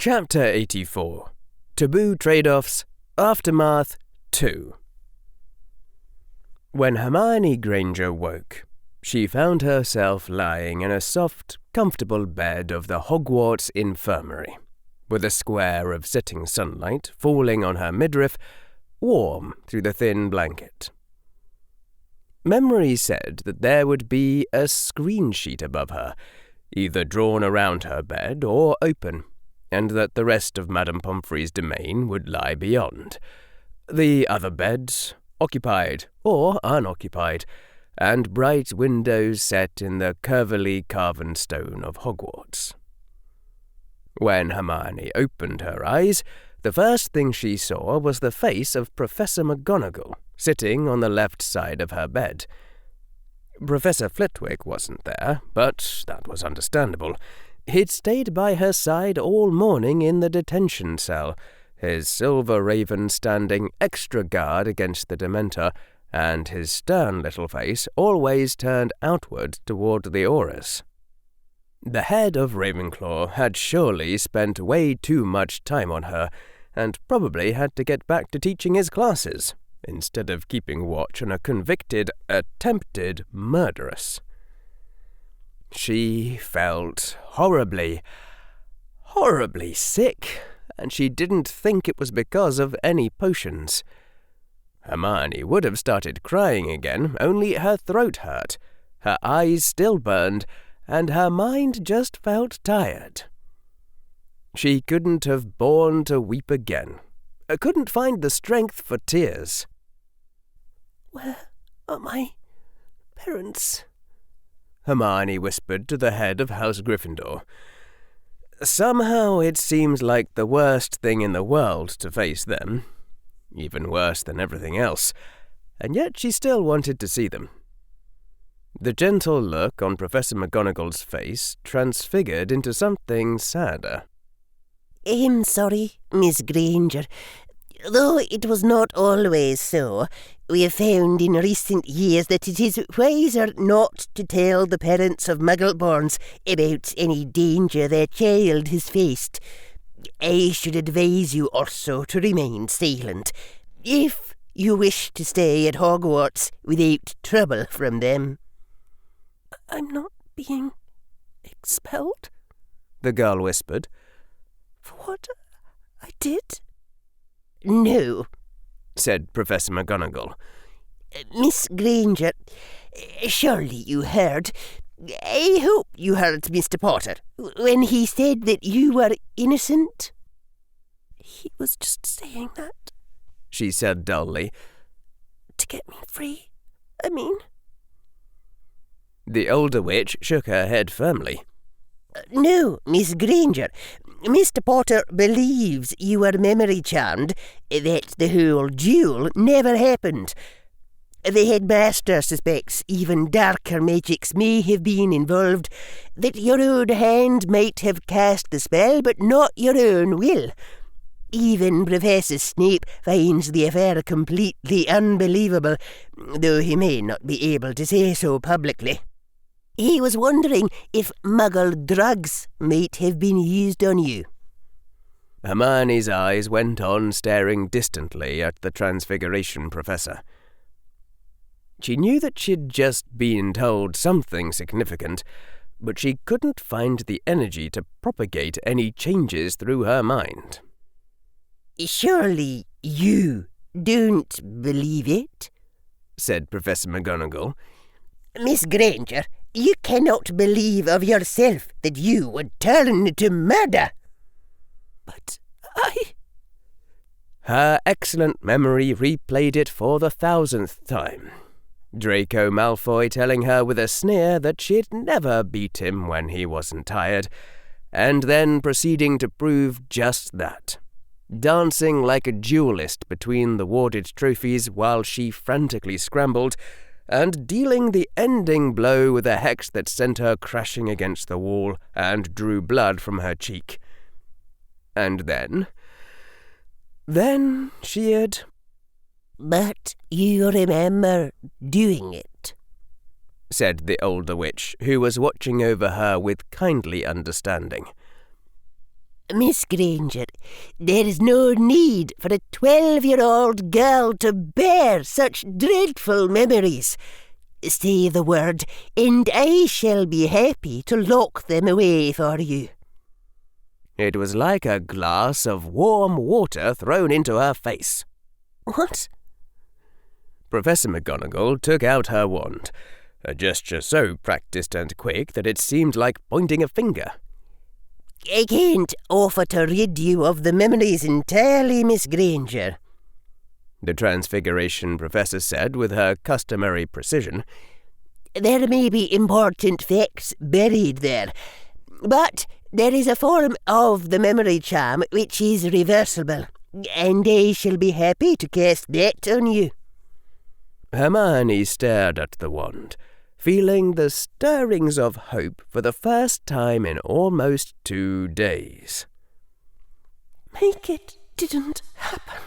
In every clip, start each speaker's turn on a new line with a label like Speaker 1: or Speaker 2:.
Speaker 1: Chapter 84. Taboo Tradeoffs, Aftermath 2. When Hermione Granger woke, she found herself lying in a soft, comfortable bed of the Hogwarts infirmary, with a square of setting sunlight falling on her midriff, warm through the thin blanket. Memory said that there would be a screen sheet above her, either drawn around her bed or open, and that the rest of Madame Pomfrey's domain would lie beyond. The other beds, occupied or unoccupied, and bright windows set in the curvily carven stone of Hogwarts. When Hermione opened her eyes, the first thing she saw was the face of Professor McGonagall, sitting on the left side of her bed. Professor Flitwick wasn't there, but that was understandable. He'd stayed by her side all morning in the detention cell, his silver raven standing extra guard against the Dementor, and his stern little face always turned outward toward the Aurors. The head of Ravenclaw had surely spent way too much time on her, and probably had to get back to teaching his classes, instead of keeping watch on a convicted, attempted murderess. She felt horribly sick, and she didn't think it was because of any potions. Hermione would have started crying again, only her throat hurt, her eyes still burned, and her mind just felt tired. She couldn't have borne to weep again, couldn't find the strength for tears.
Speaker 2: "Where are my parents?"
Speaker 1: Hermione whispered to the head of House Gryffindor. Somehow it seemed like the worst thing in the world to face them, even worse than everything else, and yet she still wanted to see them. The gentle look on Professor McGonagall's face transfigured into something sadder.
Speaker 2: "I'm sorry, Miss Granger. Though it was not always so, we have found in recent years that it is wiser not to tell the parents of Muggleborns about any danger their child has faced. I should advise you also to remain silent, if you wish to stay at Hogwarts without trouble from them." "I'm not being expelled?"
Speaker 1: the girl whispered.
Speaker 2: "For what I did?" "No," said Professor McGonagall. "Miss Granger, surely you heard. I hope you heard Mr. Potter when he said that you were innocent?" "He was just saying that," she said dully. "To get me free, I mean."
Speaker 1: The older witch shook her head firmly.
Speaker 2: "No, Miss Granger. Mr. Potter believes you were memory charmed, that the whole duel never happened. The headmaster suspects even darker magics may have been involved, that your own hand might have cast the spell, but not your own will. Even Professor Snape finds the affair completely unbelievable, though he may not be able to say so publicly. He was wondering if Muggle drugs might have been used on you."
Speaker 1: Hermione's eyes went on staring distantly at the Transfiguration Professor. She knew that she'd just been told something significant, but she couldn't find the energy to propagate any changes through her mind.
Speaker 2: "Surely you don't believe it?" said Professor McGonagall. "Miss Granger, you cannot believe of yourself that you would turn to murder." "But
Speaker 1: Her excellent memory replayed it for the 1,000th time. Draco Malfoy telling her with a sneer that she'd never beat him when he wasn't tired, and then proceeding to prove just that, dancing like a duelist between the warded trophies while she frantically scrambled, and dealing the ending blow with a hex that sent her crashing against the wall and drew blood from her cheek. And then she had...
Speaker 2: "But you remember doing it?"
Speaker 1: said the older witch, who was watching over her with kindly understanding.
Speaker 2: Miss Granger, there is no need for a 12-year-old girl to bear such dreadful memories. Say the word, and I shall be happy to lock them away for you.
Speaker 1: It was like a glass of warm water thrown into her face.
Speaker 2: What?
Speaker 1: Professor McGonagall took out her wand, a gesture so practised and quick that it seemed like pointing a finger.
Speaker 2: I can't offer to rid you of the memories entirely, Miss Granger,
Speaker 1: the Transfiguration Professor said with her customary precision.
Speaker 2: There may be important facts buried there, but there is a form of the memory charm which is reversible, and I shall be happy to cast that on you.
Speaker 1: Hermione stared at the wand, feeling the stirrings of hope for the first time in almost 2 days.
Speaker 2: Make it didn't happen.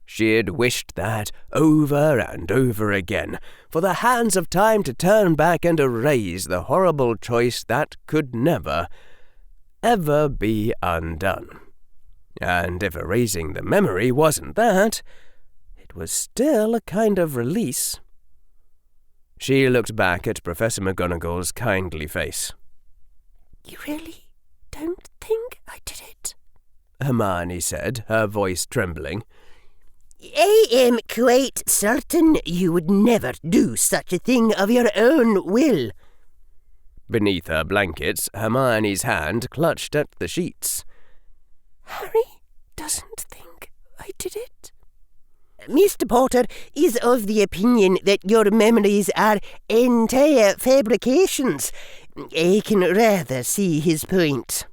Speaker 1: She had wished that over and over again, for the hands of time to turn back and erase the horrible choice that could never, ever be undone. And if erasing the memory wasn't that, it was still a kind of release. She looked back at Professor McGonagall's kindly face.
Speaker 2: You really don't think I did it?
Speaker 1: Hermione said, her voice trembling.
Speaker 2: I am quite certain you would never do such a thing of your own will.
Speaker 1: Beneath her blankets, Hermione's hand clutched at the sheets.
Speaker 2: Harry doesn't think I did it. Mr. Potter is of the opinion that your memories are entire fabrications. I can rather see his point.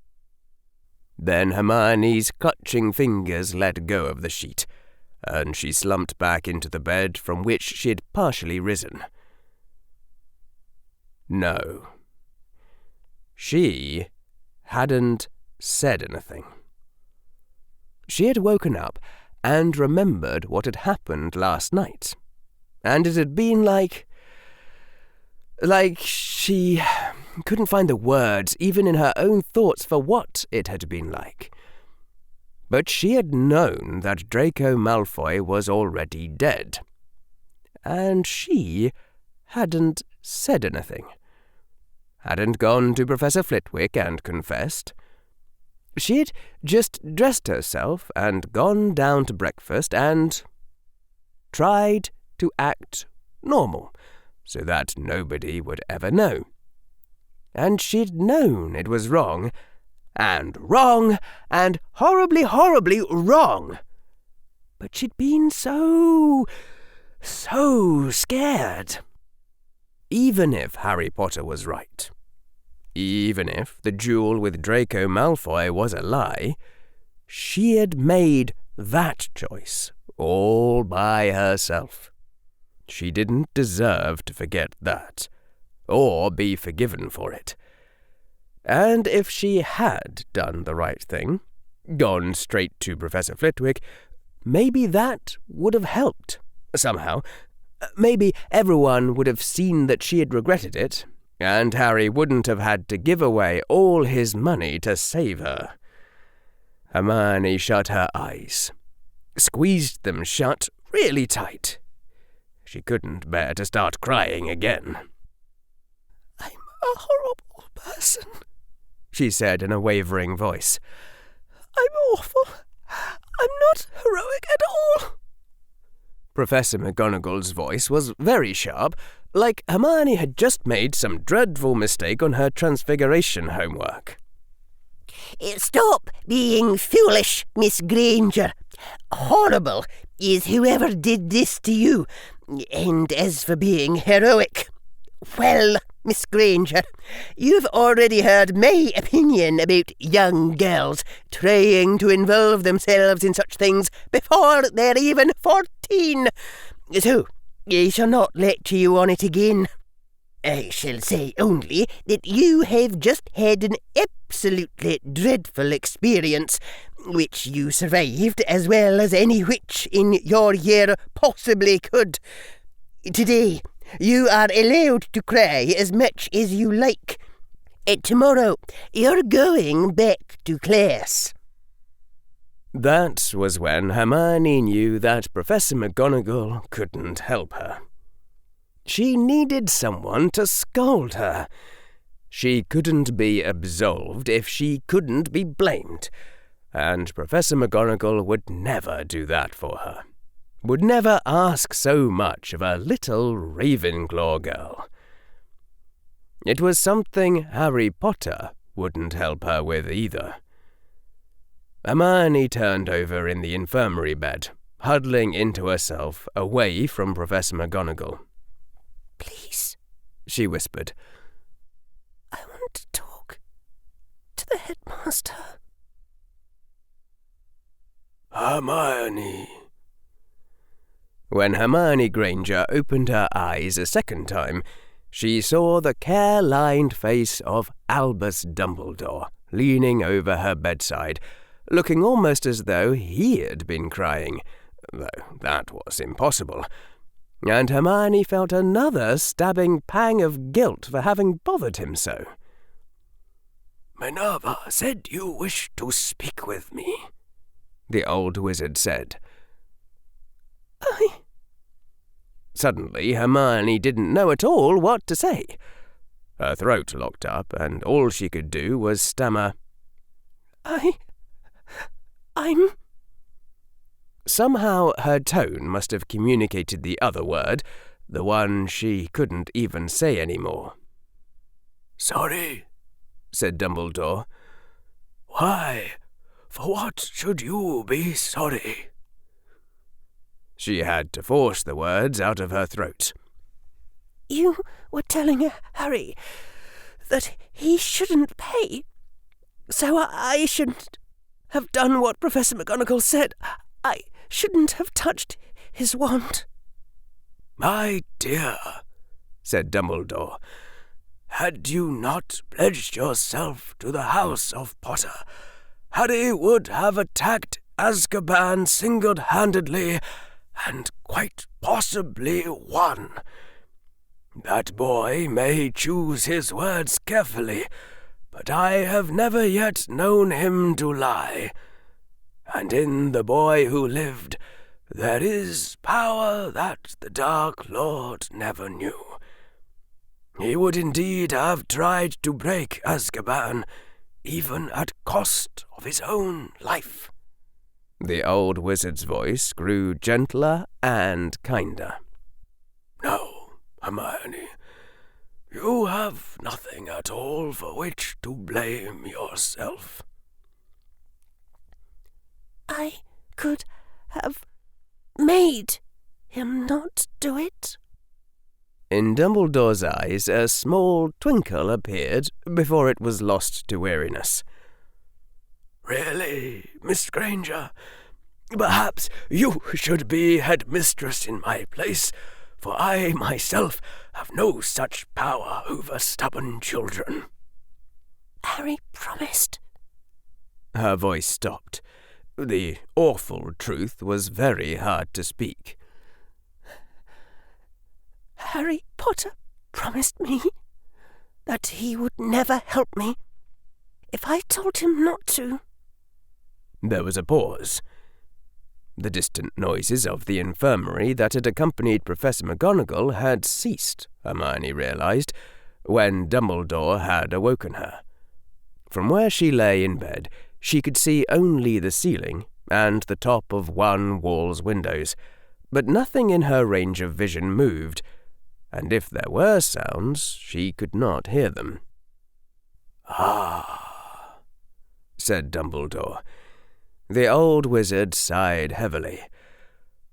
Speaker 1: Then Hermione's clutching fingers let go of the sheet, and she slumped back into the bed from which she had partially risen. No. She hadn't said anything. She had woken up and remembered what had happened last night, and it had been like she couldn't find the words even in her own thoughts for what it had been like. But she had known that Draco Malfoy was already dead, and she hadn't said anything, hadn't gone to Professor Flitwick and confessed. She had just dressed herself and gone down to breakfast and tried to act normal so that nobody would ever know. And she'd known it was wrong, and horribly, horribly wrong. But she'd been so scared. Even if Harry Potter was right, even if the duel with Draco Malfoy was a lie, she had made that choice all by herself. She didn't deserve to forget that, or be forgiven for it. And if she had done the right thing, gone straight to Professor Flitwick, maybe that would have helped, somehow. Maybe everyone would have seen that she had regretted it, and Harry wouldn't have had to give away all his money to save her. Hermione shut her eyes, squeezed them shut really tight. She couldn't bear to start crying again.
Speaker 2: I'm a horrible person,
Speaker 1: she said in a wavering voice.
Speaker 2: I'm awful. I'm not heroic at all.
Speaker 1: Professor McGonagall's voice was very sharp, like Hermione had just made some dreadful mistake on her Transfiguration homework.
Speaker 2: Stop being foolish, Miss Granger. Horrible is whoever did this to you. And as for being heroic, well, Miss Granger, you've already heard my opinion about young girls trying to involve themselves in such things before they're even 14. So, I shall not lecture you on it again. I shall say only that you have just had an absolutely dreadful experience, which you survived as well as any witch in your year possibly could. Today, you are allowed to cry as much as you like. Tomorrow, you're going back to class.
Speaker 1: That was when Hermione knew that Professor McGonagall couldn't help her. She needed someone to scold her. She couldn't be absolved if she couldn't be blamed, and Professor McGonagall would never do that for her. Would never ask so much of a little Ravenclaw girl. It was something Harry Potter wouldn't help her with either. Hermione turned over in the infirmary bed, huddling into herself away from Professor McGonagall.
Speaker 2: "Please,"
Speaker 1: she whispered.
Speaker 2: "I want to talk to the headmaster."
Speaker 1: "Hermione." When Hermione Granger opened her eyes a second time, she saw the care-lined face of Albus Dumbledore leaning over her bedside, looking almost as though he had been crying, though that was impossible. And Hermione felt another stabbing pang of guilt for having bothered him so. "Minerva said you wished to speak with me," the old wizard said. Suddenly, Hermione didn't know at all what to say. Her throat locked up, and all she could do was stammer, I'm... Somehow her tone must have communicated the other word, the one she couldn't even say anymore. "Sorry," said Dumbledore. "Why? For what should you be sorry?" She had to force the words out of her throat.
Speaker 2: "You were telling Harry that he shouldn't pay, so I shouldn't have done what Professor McGonagall said. I shouldn't have touched his wand."
Speaker 1: "My dear," said Dumbledore, "had you not pledged yourself to the House of Potter, Harry would have attacked Azkaban single-handedly and quite possibly won. That boy may choose his words carefully, but I have never yet known him to lie. And in the boy who lived, there is power that the Dark Lord never knew. He would indeed have tried to break Azkaban, even at cost of his own life." The old wizard's voice grew gentler and kinder. "No, Hermione, you have nothing at all for which to blame yourself."
Speaker 2: "I could have made him not do it."
Speaker 1: In Dumbledore's eyes a small twinkle appeared before it was lost to weariness. "Really, Miss Granger? Perhaps you should be headmistress in my place, for I myself have no such power over stubborn children."
Speaker 2: "Harry promised."
Speaker 1: Her voice stopped. The awful truth was very hard to speak.
Speaker 2: "Harry Potter promised me that he would never help me if I told him not to."
Speaker 1: There was a pause. The distant noises of the infirmary that had accompanied Professor McGonagall had ceased, Hermione realized, when Dumbledore had awoken her. From where she lay in bed, she could see only the ceiling and the top of one wall's windows, but nothing in her range of vision moved, and if there were sounds, she could not hear them. "Ah," said Dumbledore. The old wizard sighed heavily.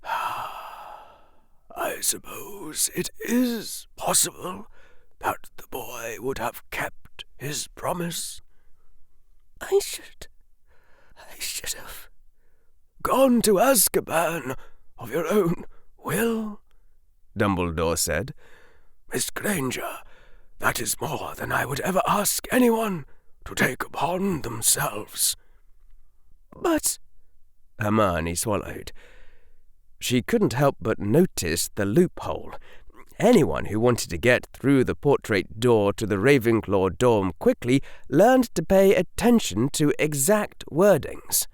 Speaker 1: "I suppose it is possible that the boy would have kept his promise."
Speaker 2: I should have
Speaker 1: "Gone to Azkaban of your own will?" Dumbledore said. "Miss Granger, that is more than I would ever ask anyone to take upon themselves."
Speaker 2: "But—"
Speaker 1: Hermione swallowed. She couldn't help but notice the loophole. anyone who wanted to get through the portrait door to the Ravenclaw dorm quickly learned to pay attention to exact wordings.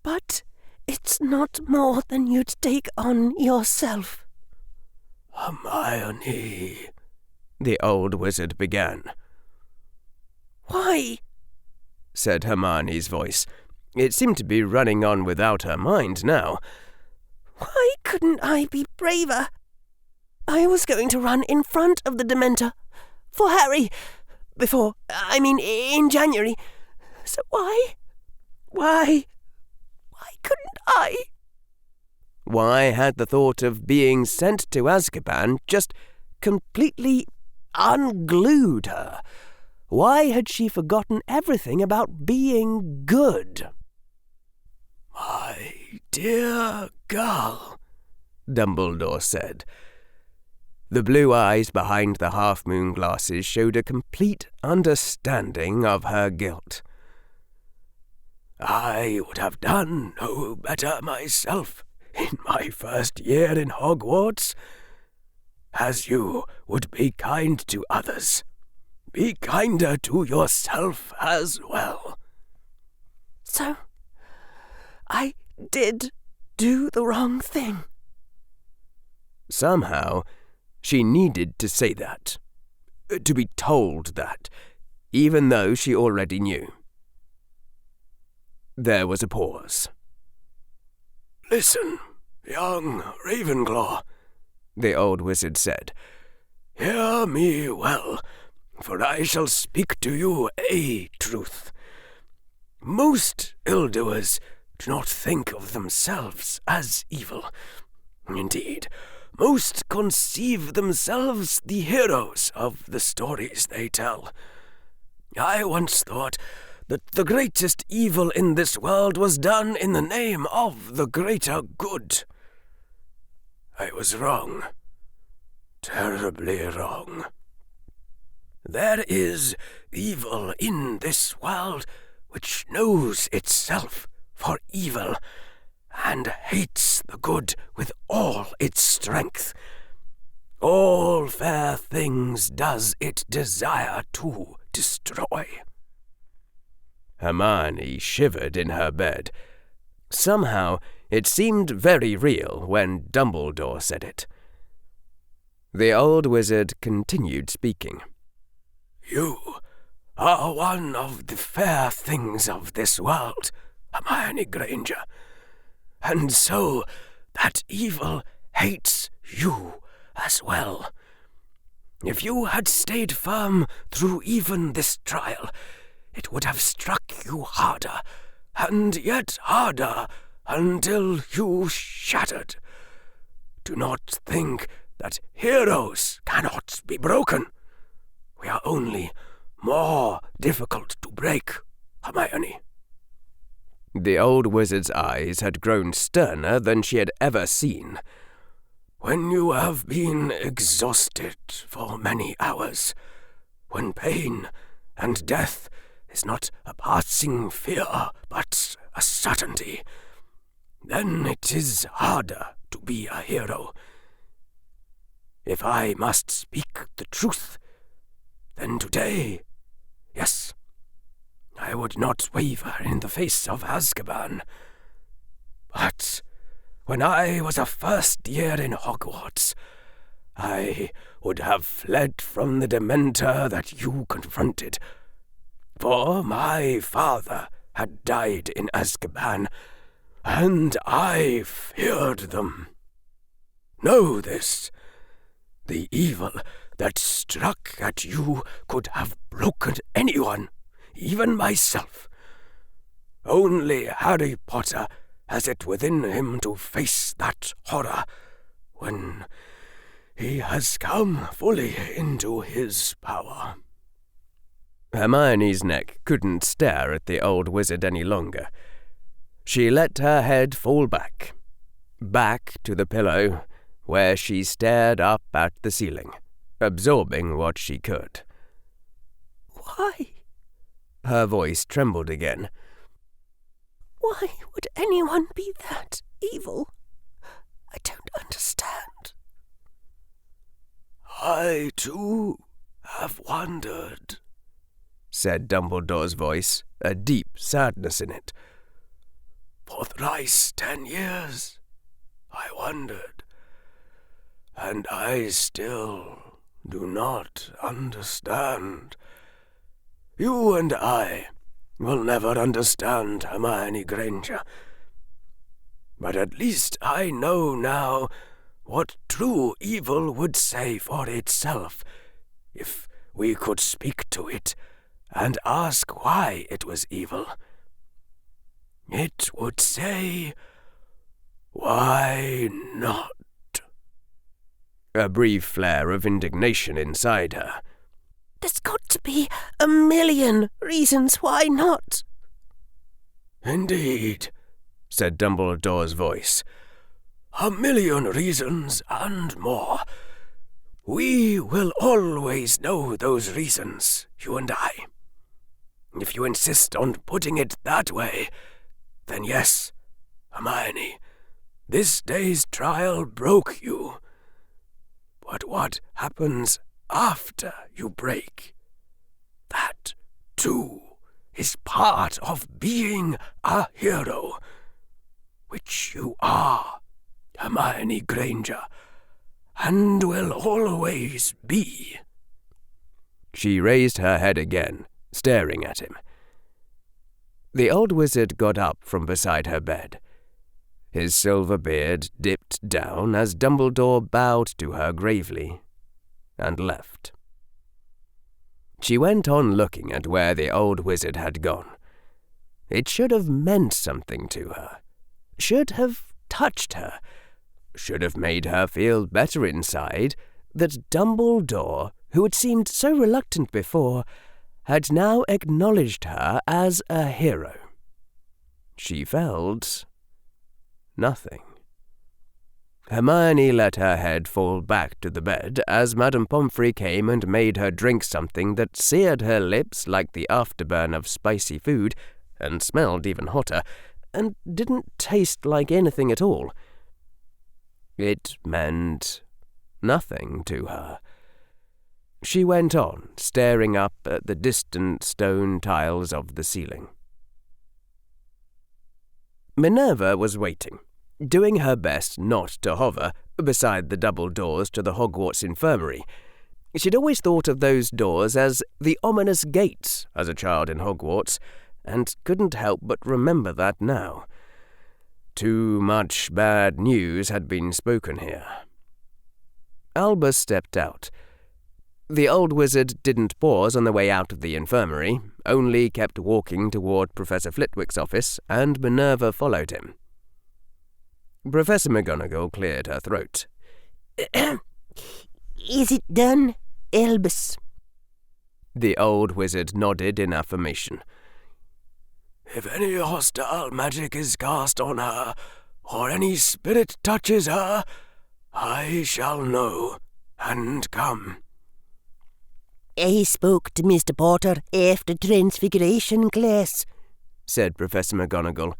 Speaker 2: But it's not more than you'd take on yourself.
Speaker 1: Hermione, the old wizard began.
Speaker 2: Why?
Speaker 1: Said Hermione's voice. It seemed to be running on without her mind now.
Speaker 2: Why couldn't I be braver? I was going to run in front of the Dementor. For Harry. In January. So why couldn't I?
Speaker 1: Why had the thought of being sent to Azkaban just completely unglued her? Why had she forgotten everything about being good? "My dear girl," Dumbledore said. The blue eyes behind the half-moon glasses showed a complete understanding of her guilt. "I would have done no better myself in my first year in Hogwarts. As you would be kind to others, be kinder to yourself as well."
Speaker 2: So, I did do the wrong thing.
Speaker 1: Somehow, she needed to say that, to be told that, even though she already knew. There was a pause. "Listen, young Ravenclaw," the old wizard said. "Hear me well, for I shall speak to you a truth. Most ill-doers do not think of themselves as evil. Indeed, most conceive themselves the heroes of the stories they tell. I once thought that the greatest evil in this world was done in the name of the greater good. I was wrong. Terribly wrong. There is evil in this world which knows itself for evil and hates the good with all its strength. All fair things does it desire to destroy." Hermione shivered in her bed. Somehow, it seemed very real when Dumbledore said it. The old wizard continued speaking. "You are one of the fair things of this world, Hermione Granger, and so that evil hates you as well. If you had stayed firm through even this trial, it would have struck you harder, and yet harder, until you shattered. Do not think that heroes cannot be broken. We are only more difficult to break, Hermione." The old wizard's eyes had grown sterner than she had ever seen. "When you have been exhausted for many hours, when pain and death is not a passing fear but a certainty, then it is harder to be a hero. If I must speak the truth, then today, yes, I would not waver in the face of Azkaban. But when I was a first year in Hogwarts, I would have fled from the Dementor that you confronted, for my father had died in Azkaban, and I feared them. Know this, the evil that struck at you could have broken anyone, even myself. Only Harry Potter has it within him to face that horror when he has come fully into his power." Hermione's neck couldn't stare at the old wizard any longer. She let her head fall back to the pillow, where she stared up at the ceiling, absorbing what she could.
Speaker 2: "Why?"
Speaker 1: Her voice trembled again.
Speaker 2: "Why would anyone be that evil? I don't understand."
Speaker 1: I, too, have wondered, said Dumbledore's voice, a deep sadness in it. For thrice 10 years I wondered, and I still do not understand. You and I will never understand Hermione Granger. But at least I know now what true evil would say for itself if we could speak to it and ask why it was evil. It would say, "Why not?" A brief flare of indignation inside her.
Speaker 2: There's got to be a million reasons why not.
Speaker 1: Indeed, said Dumbledore's voice. A million reasons and more. We will always know those reasons, you and I. If you insist on putting it that way, then yes, Hermione, this day's trial broke you. But what happens after you break? That, too, is part of being a hero, which you are, Hermione Granger, and will always be. She raised her head again, staring at him. The old wizard got up from beside her bed. His silver beard dipped down as Dumbledore bowed to her gravely and left. She went on looking at where the old wizard had gone. It should have meant something to her, should have touched her, should have made her feel better inside that Dumbledore, who had seemed so reluctant before, had now acknowledged her as a hero. She felt nothing. Hermione let her head fall back to the bed as Madame Pomfrey came and made her drink something that seared her lips like the afterburn of spicy food, and smelled even hotter, and didn't taste like anything at all. It meant nothing to her. She went on, staring up at the distant stone tiles of the ceiling. Minerva was waiting, doing her best not to hover beside the double doors to the Hogwarts infirmary. She'd always thought of those doors as the ominous gates as a child in Hogwarts, and couldn't help but remember that now. Too much bad news had been spoken here. Albus stepped out. The old wizard didn't pause on the way out of the infirmary, only kept walking toward Professor Flitwick's office, and Minerva followed him. Professor McGonagall cleared her throat.
Speaker 2: Is it done, Albus?
Speaker 1: The old wizard nodded in affirmation. If any hostile magic is cast on her, or any spirit touches her, I shall know, and come.
Speaker 2: I spoke to Mr. Potter after Transfiguration class, said Professor McGonagall.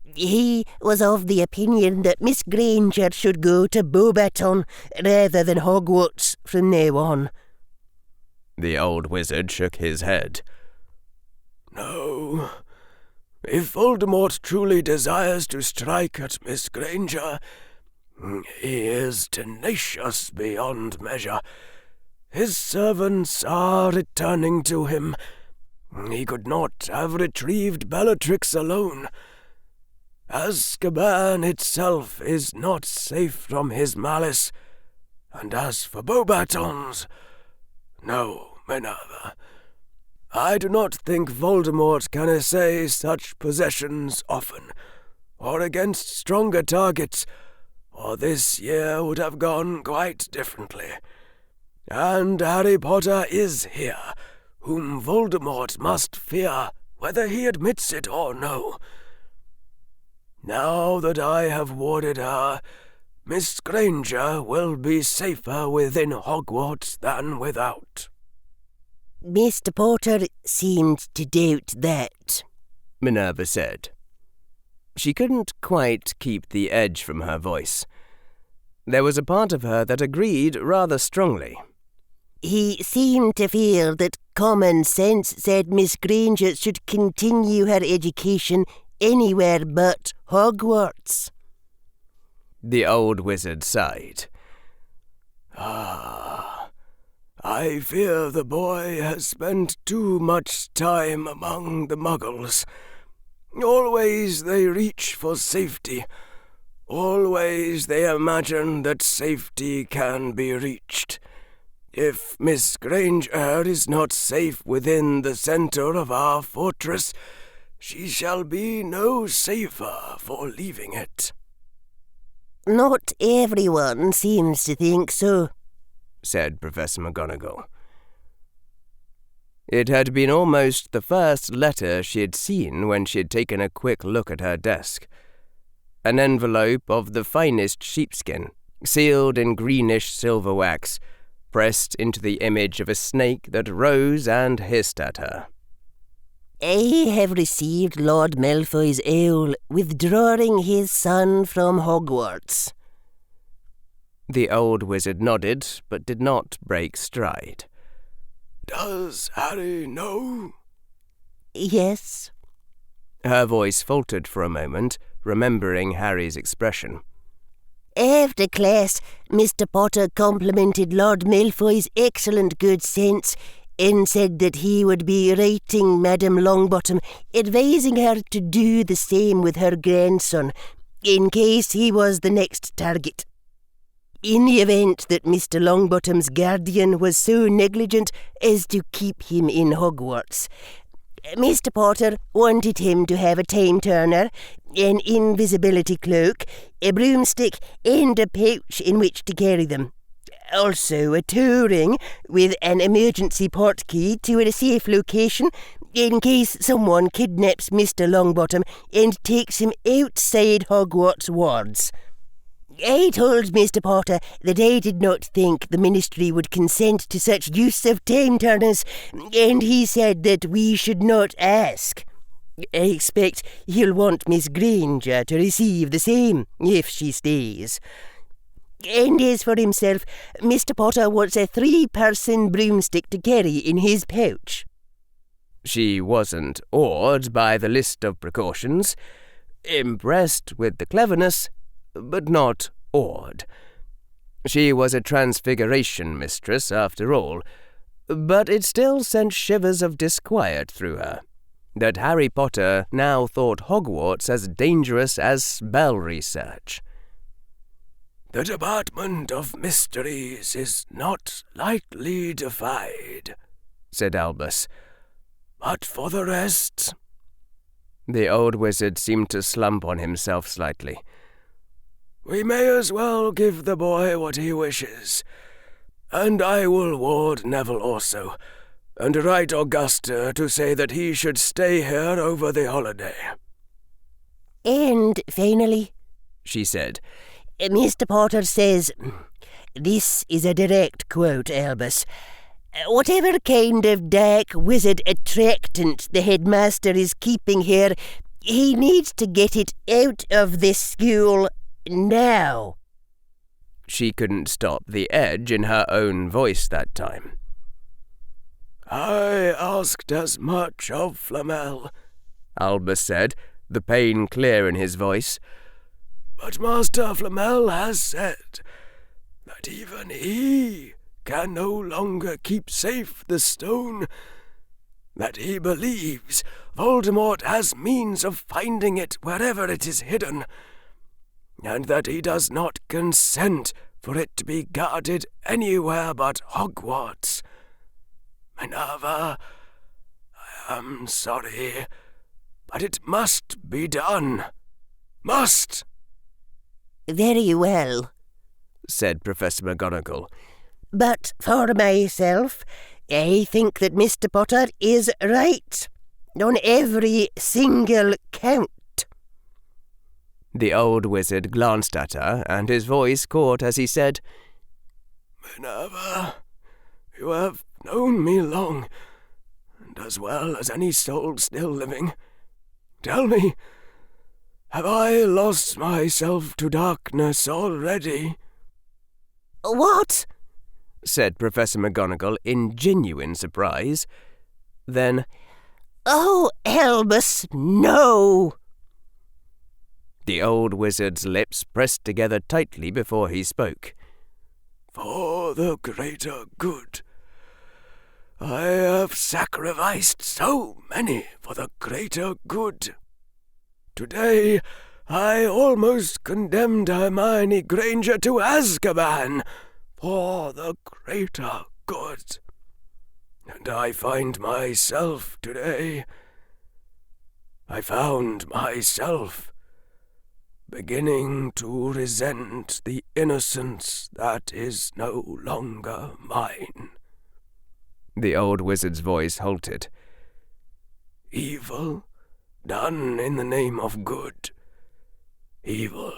Speaker 2: He was of the opinion that Miss Granger should go to Beauxbaton rather than Hogwarts from now on.
Speaker 1: The old wizard shook his head. No. If Voldemort truly desires to strike at Miss Granger, he is tenacious beyond measure. His servants are returning to him. He could not have retrieved Bellatrix alone. Azkaban itself is not safe from his malice. And as for Beauxbatons, no, Minerva. I do not think Voldemort can essay such possessions often, or against stronger targets, or this year would have gone quite differently. And Harry Potter is here, whom Voldemort must fear, whether he admits it or no. Now that I have warded her, Miss Granger will be safer within Hogwarts than without.
Speaker 2: Mr. Potter seemed to doubt that,
Speaker 1: Minerva said. She couldn't quite keep the edge from her voice. There was a part of her that agreed rather strongly.
Speaker 2: He seemed to feel that common sense said Miss Granger should continue her education anywhere but Hogwarts.
Speaker 1: The old wizard sighed. I fear the boy has spent too much time among the Muggles. Always they reach for safety. Always they imagine that safety can be reached. If Miss Granger is not safe within the centre of our fortress, she shall be no safer for leaving it.
Speaker 2: Not everyone seems to think so,
Speaker 1: said Professor McGonagall. It had been almost the first letter she had seen when she had taken a quick look at her desk. An envelope of the finest sheepskin, sealed in greenish silver wax, pressed into the image of a snake that rose and hissed at her.
Speaker 2: I have received Lord Malfoy's owl withdrawing his son from Hogwarts.
Speaker 1: The old wizard nodded, but did not break stride. Does Harry know?
Speaker 2: Yes.
Speaker 1: Her voice faltered for a moment, remembering Harry's expression.
Speaker 2: After class, Mr. Potter complimented Lord Malfoy's excellent good sense and said that he would be writing Madame Longbottom, advising her to do the same with her grandson, in case he was the next target. In the event that Mr. Longbottom's guardian was so negligent as to keep him in Hogwarts, Mr. Potter wanted him to have a time-turner, an invisibility cloak, a broomstick, and a pouch in which to carry them. Also a toe ring with an emergency portkey to a safe location in case someone kidnaps Mr. Longbottom and takes him outside Hogwarts wards. I told Mr. Potter that I did not think the Ministry would consent to such use of time-turners, and he said that we should not ask. I expect he'll want Miss Granger to receive the same, if she stays. And as for himself, Mr. Potter wants a 3-person broomstick to carry in his pouch.
Speaker 1: She wasn't awed by the list of precautions, impressed with the cleverness, but not awed. She was a transfiguration mistress, after all, but it still sent shivers of disquiet through her, that Harry Potter now thought Hogwarts as dangerous as spell research. The Department of Mysteries is not lightly defied, said Albus, but for the rest... The old wizard seemed to slump on himself slightly. We may as well give the boy what he wishes, and I will ward Neville also, and write Augusta to say that he should stay here over the holiday.
Speaker 2: And finally,
Speaker 1: she said,
Speaker 2: Mr. Potter says, this is a direct quote, Albus, whatever kind of dark wizard attractant the headmaster is keeping here, he needs to get it out of this school now.
Speaker 1: She couldn't stop the edge in her own voice that time. I asked as much of Flamel, Albus said, the pain clear in his voice. But Master Flamel has said that even he can no longer keep safe the stone, that he believes Voldemort has means of finding it wherever it is hidden, and that he does not consent for it to be guarded anywhere but Hogwarts. Minerva, I am sorry, but it must be done. Must!
Speaker 2: Very well,
Speaker 1: said Professor McGonagall.
Speaker 2: But for myself, I think that Mr. Potter is right, on every single count.
Speaker 1: The old wizard glanced at her, and his voice caught as he said, Minerva, you have known me long, and as well as any soul still living. Tell me, have I lost myself to darkness already?
Speaker 2: What?
Speaker 1: said Professor McGonagall in genuine surprise. Then,
Speaker 2: Oh, Albus, no!
Speaker 1: The old wizard's lips pressed together tightly before he spoke.
Speaker 3: For the greater good. I have sacrificed so many for the greater good. Today, I almost condemned Hermione Granger to Azkaban for the greater good. And I found myself beginning to resent the innocence that is no longer mine.
Speaker 1: The old wizard's voice halted.
Speaker 3: Evil done in the name of good. Evil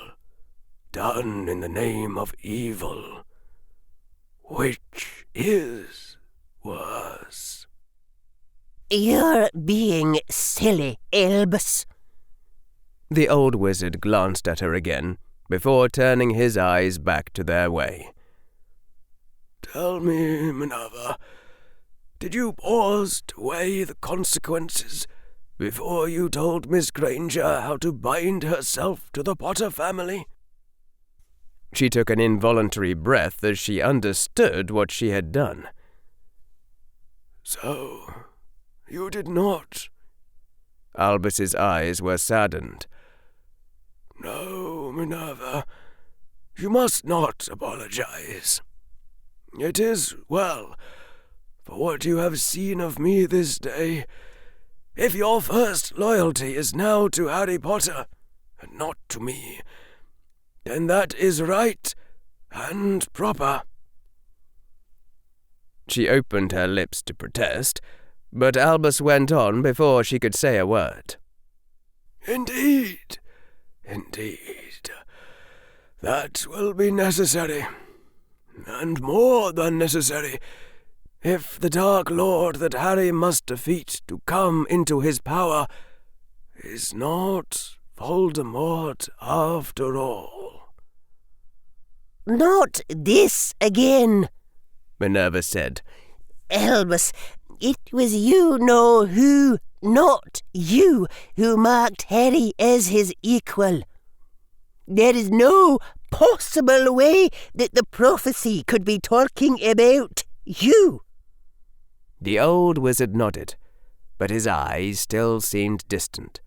Speaker 3: done in the name of evil. Which is worse?
Speaker 2: You're being silly, Albus.
Speaker 1: The old wizard glanced at her again, before turning his eyes back to their way.
Speaker 3: Tell me, Minerva, did you pause to weigh the consequences before you told Miss Granger how to bind herself to the Potter family?
Speaker 1: She took an involuntary breath as she understood what she had done.
Speaker 3: So, you did not.
Speaker 1: Albus's eyes were saddened.
Speaker 3: No, Minerva, you must not apologize. It is well, for what you have seen of me this day. If your first loyalty is now to Harry Potter, and not to me, then that is right and proper.
Speaker 1: She opened her lips to protest, but Albus went on before she could say a word.
Speaker 3: Indeed. That will be necessary, and more than necessary, if the Dark Lord that Harry must defeat to come into his power is not Voldemort after all.
Speaker 2: Not this again,
Speaker 1: Minerva said.
Speaker 2: Albus, it was you know who, not you, who marked Harry as his equal. There is no possible way that the prophecy could be talking about you.
Speaker 1: The old wizard nodded, but his eyes still seemed distant,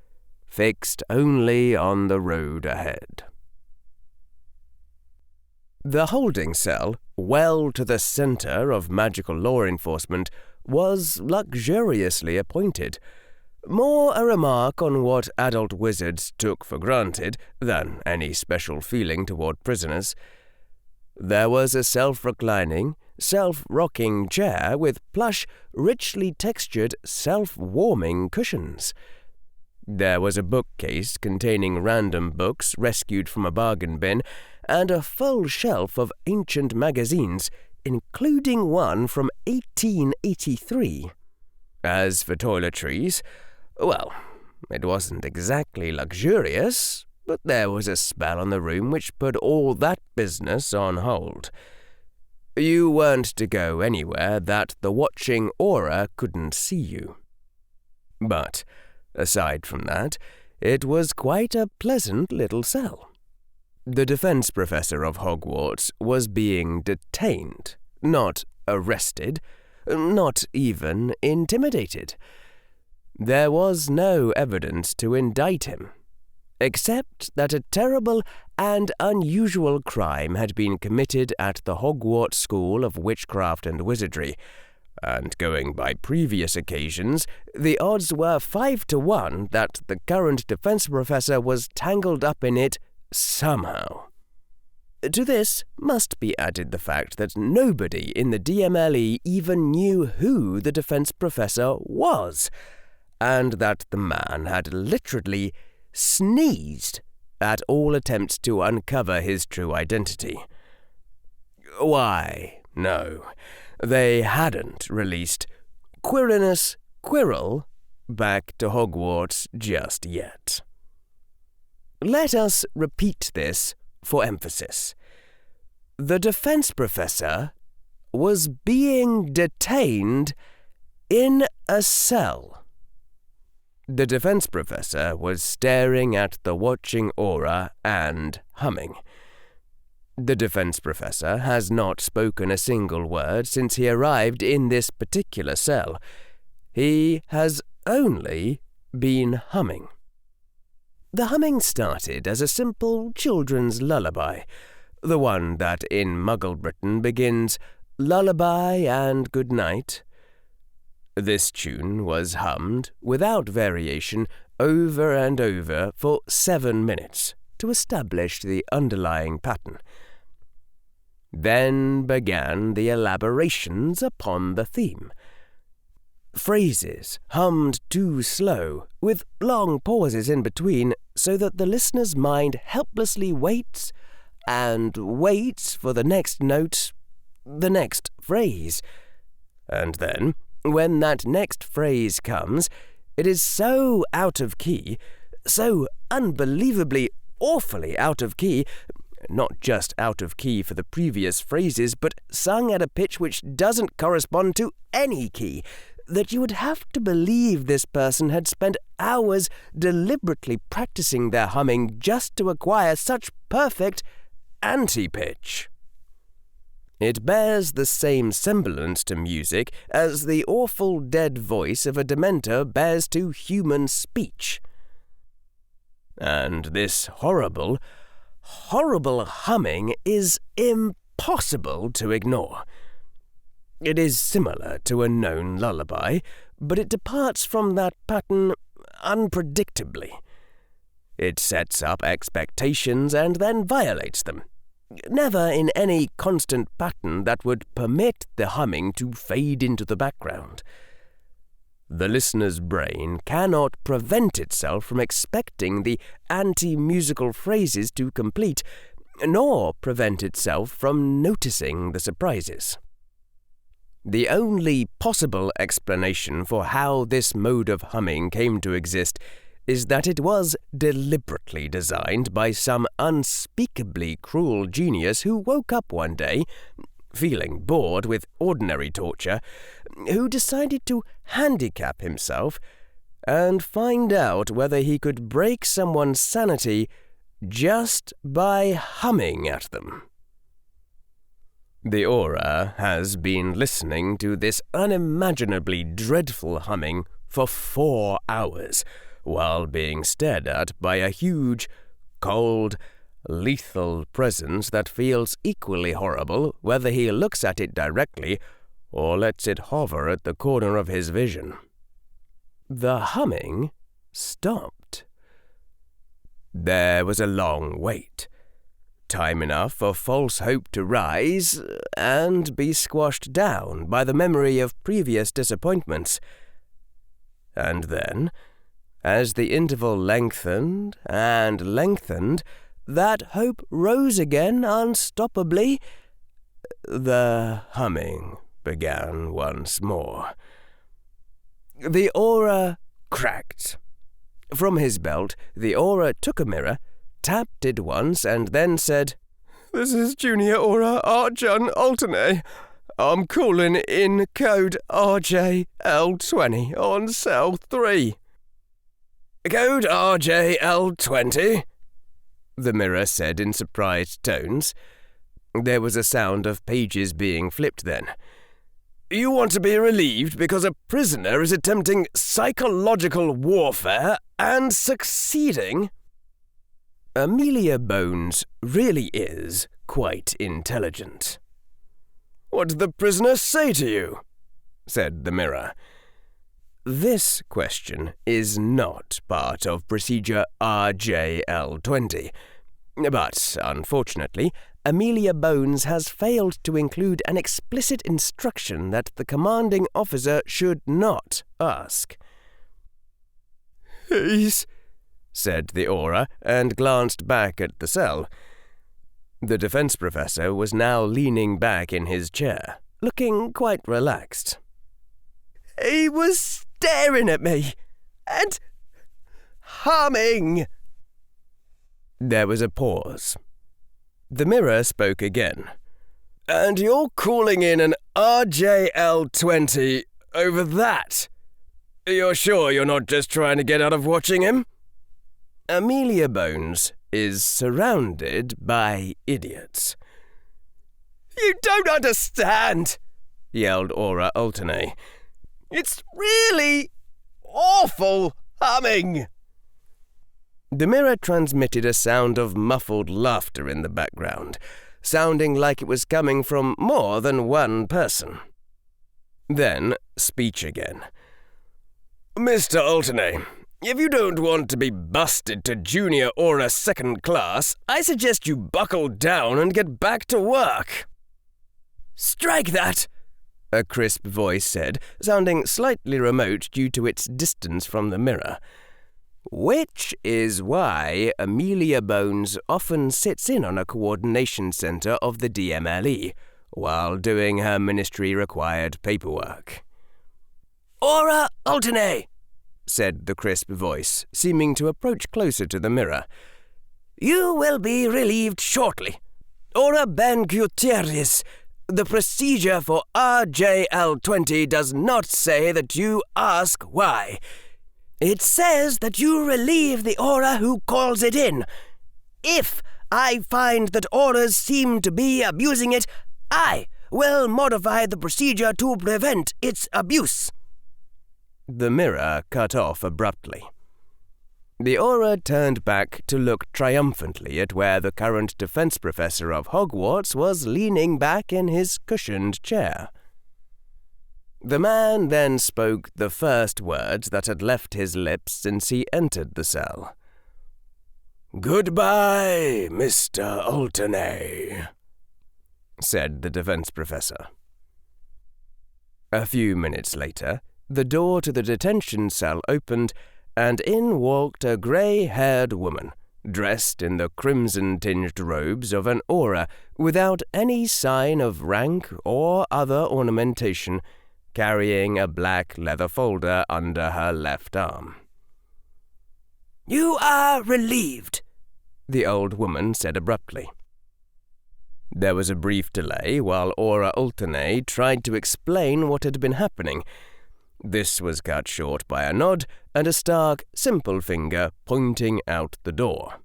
Speaker 1: fixed only on the road ahead. The holding cell, well to the centre of magical law enforcement, was luxuriously appointed, more a remark on what adult wizards took for granted than any special feeling toward prisoners. There was a self-reclining, self-rocking chair with plush, richly textured, self-warming cushions. There was a bookcase containing random books rescued from a bargain bin, and a full shelf of ancient magazines, including one from 1883. As for toiletries, well, it wasn't exactly luxurious, but there was a spell on the room which put all that business on hold. You weren't to go anywhere that the watching aura couldn't see you. But, aside from that, it was quite a pleasant little cell. The defense professor of Hogwarts was being detained, not arrested, not even intimidated. There was no evidence to indict him, except that a terrible and unusual crime had been committed at the Hogwarts School of Witchcraft and Wizardry, and going by previous occasions, the odds were 5-1 that the current defense professor was tangled up in it somehow. To this must be added the fact that nobody in the DMLE even knew who the defense professor was, and that the man had literally sneezed at all attempts to uncover his true identity. Why, no, they hadn't released Quirinus Quirrell back to Hogwarts just yet. Let us repeat this for emphasis. The defense professor was being detained in a cell. The defense professor was staring at the watching aura and humming. The defense professor has not spoken a single word since he arrived in this particular cell. He has only been humming. The humming started as a simple children's lullaby, the one that in Muggle Britain begins, "Lullaby and good night." This tune was hummed, without variation, over and over for 7 minutes to establish the underlying pattern. Then began the elaborations upon the theme. Phrases hummed too slow, with long pauses in between, so that the listener's mind helplessly waits and waits for the next note, the next phrase. And then, when that next phrase comes, it is so out of key, so unbelievably, awfully out of key, not just out of key for the previous phrases, but sung at a pitch which doesn't correspond to any key, that you would have to believe this person had spent hours deliberately practicing their humming just to acquire such perfect anti-pitch. It bears the same semblance to music as the awful dead voice of a Dementor bears to human speech. And this horrible, horrible humming is impossible to ignore. It is similar to a known lullaby, but it departs from that pattern unpredictably. It sets up expectations and then violates them, never in any constant pattern that would permit the humming to fade into the background. The listener's brain cannot prevent itself from expecting the anti-musical phrases to complete, nor prevent itself from noticing the surprises. The only possible explanation for how this mode of humming came to exist is that it was deliberately designed by some unspeakably cruel genius who woke up one day, feeling bored with ordinary torture, who decided to handicap himself and find out whether he could break someone's sanity just by humming at them. The aura has been listening to this unimaginably dreadful humming for 4 hours, while being stared at by a huge, cold, lethal presence that feels equally horrible whether he looks at it directly or lets it hover at the corner of his vision. The humming stopped. There was a long wait, time enough for false hope to rise and be squashed down by the memory of previous disappointments. And then, as the interval lengthened and lengthened, that hope rose again unstoppably. The humming began once more. The aura cracked. From his belt, the aura took a mirror, tapped it once, and then said, "This is Junior Aura Archon Alternate. I'm calling in code RJL20 on cell 3. "Code RJL20, the mirror said in surprised tones. There was a sound of pages being flipped then. "You want to be relieved because a prisoner is attempting psychological warfare and succeeding?" Amelia Bones really is quite intelligent. "What did the prisoner say to you?" said the mirror. This question is not part of procedure RJL20, but unfortunately, Amelia Bones has failed to include an explicit instruction that the commanding officer should not ask. "He's," said the aura, and glanced back at the cell. The defense professor was now leaning back in his chair, looking quite relaxed. "He was staring at me, and humming." There was a pause. The mirror spoke again,
Speaker 3: And you're calling in an RJL20 over that? You're sure you're not just trying to get out of watching him?
Speaker 1: Amelia Bones is surrounded by idiots.
Speaker 3: You don't understand,
Speaker 1: yelled Aura Alternate.
Speaker 3: It's really awful humming.
Speaker 1: The mirror transmitted a sound of muffled laughter in the background, sounding like it was coming from more than one person. Then, speech again.
Speaker 3: Mr. Alternate, if you don't want to be busted to Junior Aura 2nd class, I suggest you buckle down and get back to work.
Speaker 2: Strike that,
Speaker 1: a crisp voice said, sounding slightly remote due to its distance from the mirror. Which is why Amelia Bones often sits in on a coordination centre of the DMLE while doing her ministry-required paperwork.
Speaker 2: Aura Alternate,
Speaker 1: said the crisp voice, seeming to approach closer to the mirror.
Speaker 2: You will be relieved shortly. Aura Ben Gutierrez, the procedure for RJL20 does not say that you ask why. It says that you relieve the aura who calls it in. If I find that auras seem to be abusing it, I will modify the procedure to prevent its abuse.
Speaker 1: The mirror cut off abruptly. The aura turned back to look triumphantly at where the current defense professor of Hogwarts was leaning back in his cushioned chair. The man then spoke the first words that had left his lips since he entered the cell.
Speaker 3: "Goodbye, Mr. Alternate,"
Speaker 1: said the defense professor. A few minutes later, the door to the detention cell opened, and in walked a grey-haired woman, dressed in the crimson-tinged robes of an aura, without any sign of rank or other ornamentation, carrying a black leather folder under her left arm.
Speaker 2: You are relieved,
Speaker 1: the old woman said abruptly. There was a brief delay while Aura Alternate tried to explain what had been happening. This was cut short by a nod and a stark, simple finger pointing out the door.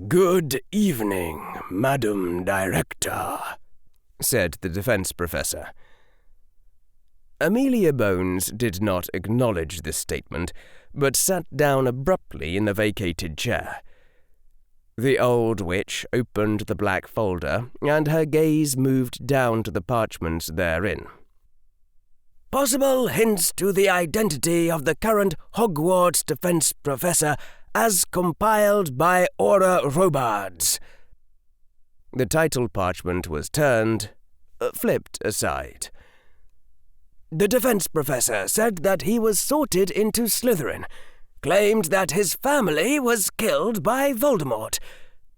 Speaker 3: "Good evening, Madam Director,"
Speaker 1: said the defense professor. Amelia Bones did not acknowledge this statement, but sat down abruptly in the vacated chair. The old witch opened the black folder, and her gaze moved down to the parchments therein.
Speaker 2: Possible hints to the identity of the current Hogwarts defense professor as compiled by Aura Robards.
Speaker 1: The title parchment was turned, flipped aside.
Speaker 2: The defense professor said that he was sorted into Slytherin, claimed that his family was killed by Voldemort,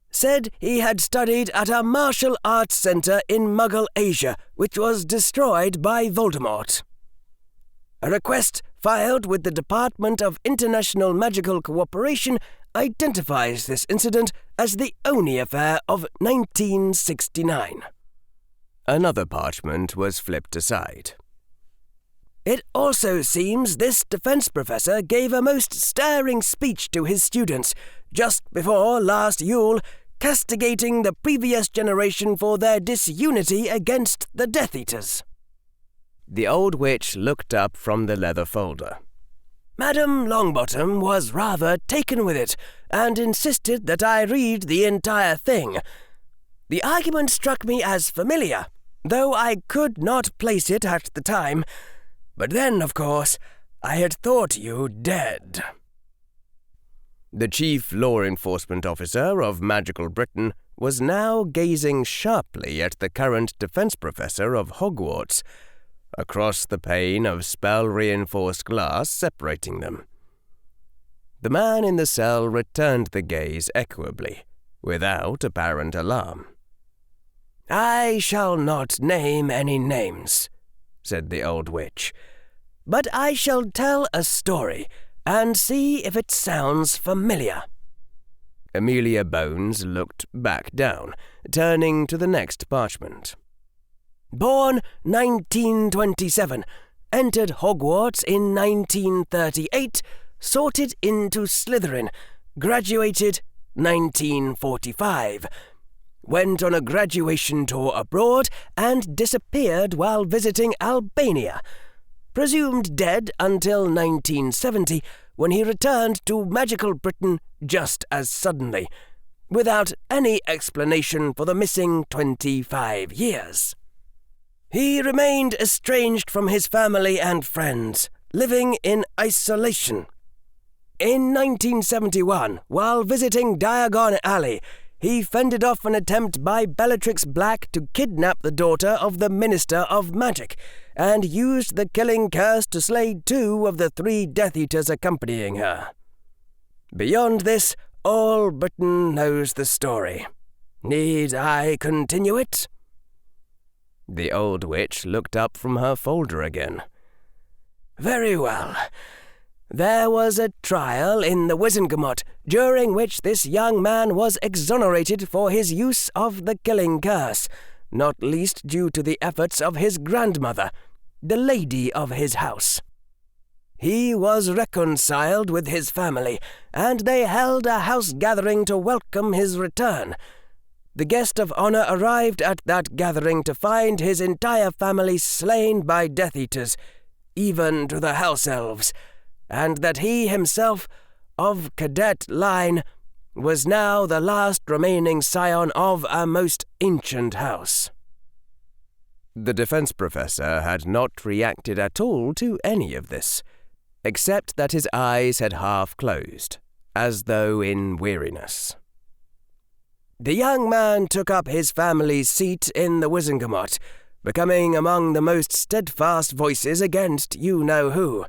Speaker 2: said he had studied at a martial arts centre in Muggle Asia, which was destroyed by Voldemort. A request filed with the Department of International Magical Cooperation identifies this incident as the Oni affair of 1969.
Speaker 1: Another parchment was flipped aside.
Speaker 2: It also seems this defense professor gave a most stirring speech to his students just before last Yule, castigating the previous generation for their disunity against the Death Eaters.
Speaker 1: The old witch looked up from the leather folder.
Speaker 2: Madam Longbottom was rather taken with it, and insisted that I read the entire thing. The argument struck me as familiar, though I could not place it at the time. But then, of course, I had thought you dead.
Speaker 1: The chief law enforcement officer of Magical Britain was now gazing sharply at the current defense professor of Hogwarts, across the pane of spell-reinforced glass separating them. The man in the cell returned the gaze equably, without apparent alarm.
Speaker 2: I shall not name any names, said the old witch, but I shall tell a story and see if it sounds familiar.
Speaker 1: Amelia Bones looked back down, turning to the next parchment. Born 1927, entered Hogwarts in 1938, sorted into Slytherin, graduated 1945, went on a graduation tour abroad and disappeared while visiting Albania, presumed dead until 1970, when he returned to magical Britain just as suddenly, without any explanation for the missing 25 years. He remained estranged from his family and friends, living in isolation. In 1971, while visiting Diagon Alley, he fended off an attempt by Bellatrix Black to kidnap the daughter of the Minister of Magic, and used the killing curse to slay 2 of the 3 Death Eaters accompanying her. Beyond this, all Britain knows the story. Need I continue it? The old witch looked up from her folder again. Very well. There was a trial in the Wizengamot, during which this young man was exonerated for his use of the killing curse, not least due to the efforts of his grandmother, the lady of his house. He was reconciled with his family, and they held a house gathering to welcome his return. The guest of honor arrived at that gathering to find his entire family slain by Death Eaters, even to the house elves, and that he himself, of cadet line, was now the last remaining scion of a most ancient house. The defense professor had not reacted at all to any of this, except that his eyes had half closed, as though in weariness. The young man took up his family's seat in the Wizengamot, becoming among the most steadfast voices against you-know-who.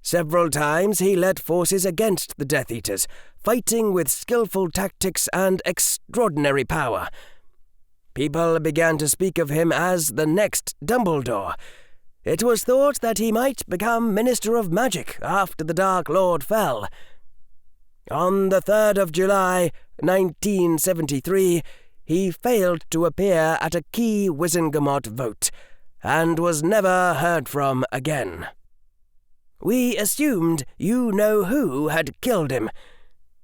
Speaker 1: Several times he led forces against the Death Eaters, fighting with skillful tactics and extraordinary power. People began to speak of him as the next Dumbledore. It was thought that he might become Minister of Magic after the Dark Lord fell. On the 3rd of July, 1973, he failed to appear at a key Wizengamot vote, and was never heard from again. We assumed you-know-who had killed him.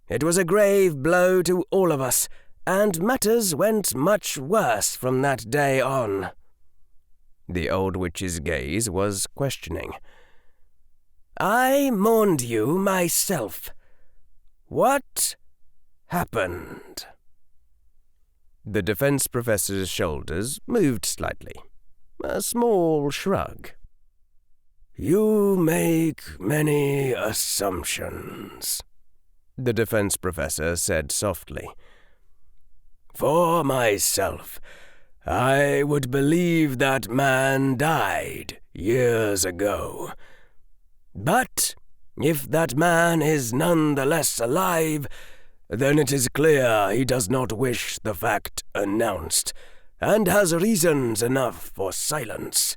Speaker 1: It was a grave blow to all of us, and matters went much worse from that day on. The old witch's gaze was questioning. I mourned you myself. What happened? The defense professor's shoulders moved slightly. A small shrug. You make many assumptions, the defense professor said softly. For myself, I would believe that man died years ago. But if that man is nonetheless alive, then it is clear he does not wish the fact announced, and has reasons enough for silence.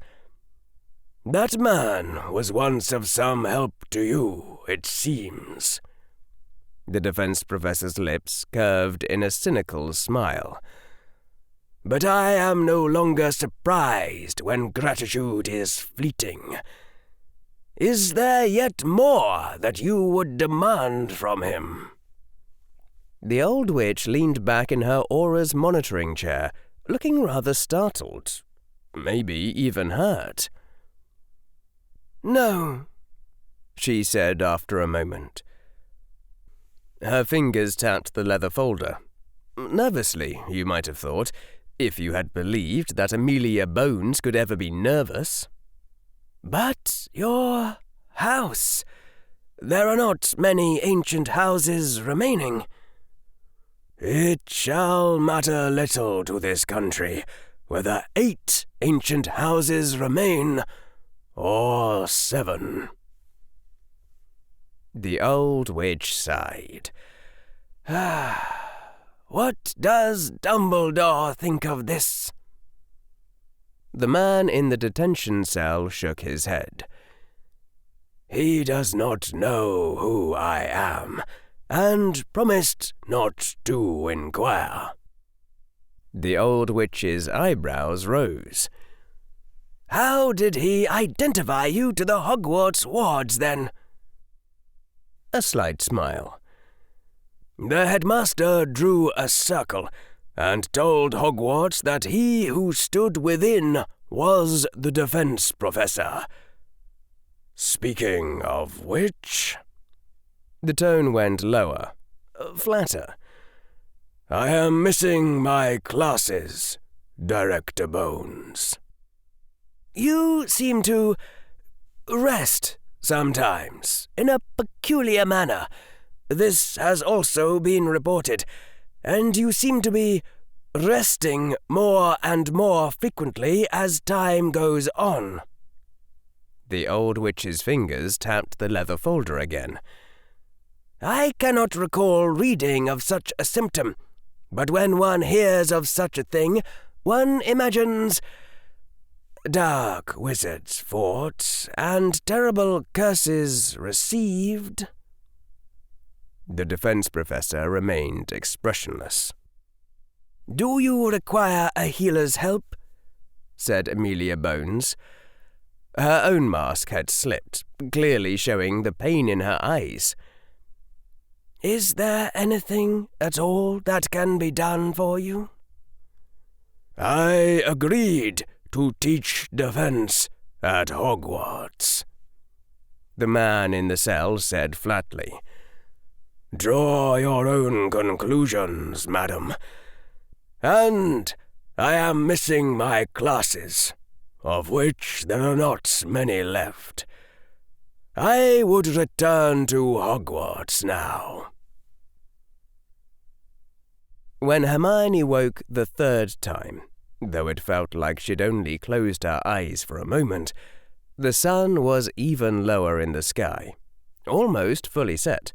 Speaker 1: That man was once of some help to you, it seems. The defense professor's lips curved in a cynical smile. But I am no longer surprised when gratitude is fleeting. Is there yet more that you would demand from him? The old witch leaned back in her aura's monitoring chair, looking rather startled, maybe even hurt. No, she said after a moment. Her fingers tapped the leather folder. Nervously, you might have thought, if you had believed that Amelia Bones could ever be nervous. But your house. There are not many ancient houses remaining. It shall matter little to this country whether 8 ancient houses remain or 7. The old witch sighed. What does Dumbledore think of this? The man in the detention cell shook his head. He does not know who I am,
Speaker 3: and promised not to inquire."
Speaker 1: The old witch's eyebrows rose.
Speaker 3: "How did he identify you to the Hogwarts wards, then?"
Speaker 1: A slight smile.
Speaker 3: "The headmaster drew a circle, and told Hogwarts that he who stood within was the defense professor. Speaking of which..."
Speaker 1: The tone went lower, flatter.
Speaker 3: "I am missing my classes, Director Bones." "You seem to rest sometimes, in a peculiar manner. This has also been reported, and you seem to be resting more and more frequently as time goes on."
Speaker 1: The old witch's fingers tapped the leather folder again.
Speaker 3: "I cannot recall reading of such a symptom, but when one hears of such a thing, one imagines dark wizards fought and terrible curses received."
Speaker 1: The defense professor remained expressionless.
Speaker 3: "Do you require a healer's help?"
Speaker 1: said Amelia Bones. Her own mask had slipped, clearly showing the pain in her eyes.
Speaker 3: "Is there anything at all that can be done for you?" "I agreed to teach defense at Hogwarts,"
Speaker 1: the man in the cell said flatly.
Speaker 3: "Draw your own conclusions, madam. And I am missing my classes, of which there are not many left. I would return to Hogwarts now."
Speaker 1: When Hermione woke the third time, though it felt like she'd only closed her eyes for a moment, the sun was even lower in the sky, almost fully set.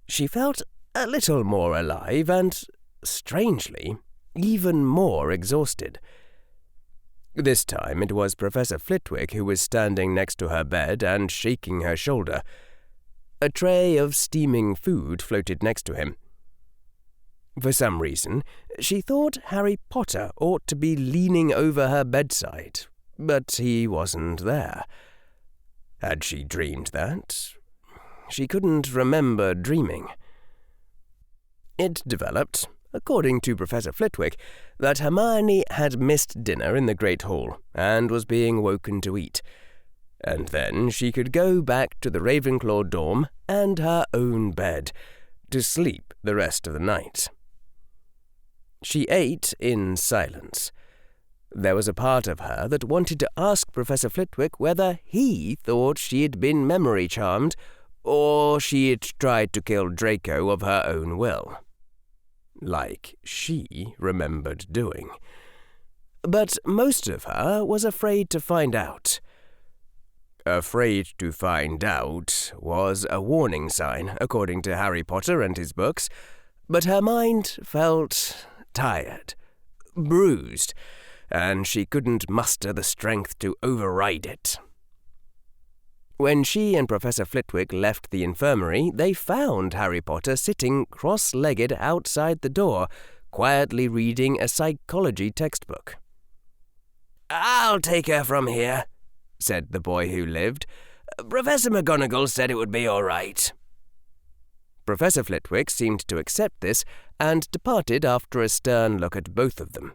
Speaker 1: She felt a little more alive and, strangely, even more exhausted. This time it was Professor Flitwick who was standing next to her bed and shaking her shoulder. A tray of steaming food floated next to him. For some reason, she thought Harry Potter ought to be leaning over her bedside, but he wasn't there. Had she dreamed that? She couldn't remember dreaming. It developed, according to Professor Flitwick, that Hermione had missed dinner in the Great Hall and was being woken to eat, and then she could go back to the Ravenclaw dorm and her own bed, to sleep the rest of the night. She ate in silence. There was a part of her that wanted to ask Professor Flitwick whether he thought she had been memory charmed or she had tried to kill Draco of her own will, like she remembered doing. But most of her was afraid to find out. Afraid to find out was a warning sign, according to Harry Potter and his books, but her mind felt tired, bruised, and she couldn't muster the strength to override it. When she and Professor Flitwick left the infirmary, they found Harry Potter sitting cross-legged outside the door, quietly reading a psychology textbook.
Speaker 3: "I'll take her from here," said the boy who lived. "Professor McGonagall said it would be all right."
Speaker 1: Professor Flitwick seemed to accept this and departed after a stern look at both of them.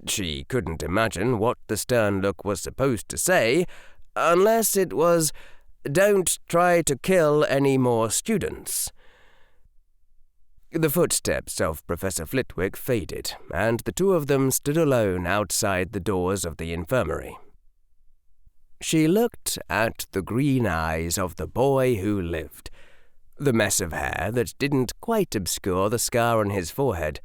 Speaker 1: She couldn't imagine what the stern look was supposed to say, unless it was, "Don't try to kill any more students." The footsteps of Professor Flitwick faded, and the two of them stood alone outside the doors of the infirmary. She looked at the green eyes of the boy who lived, the mess of hair that didn't quite obscure the scar on his forehead.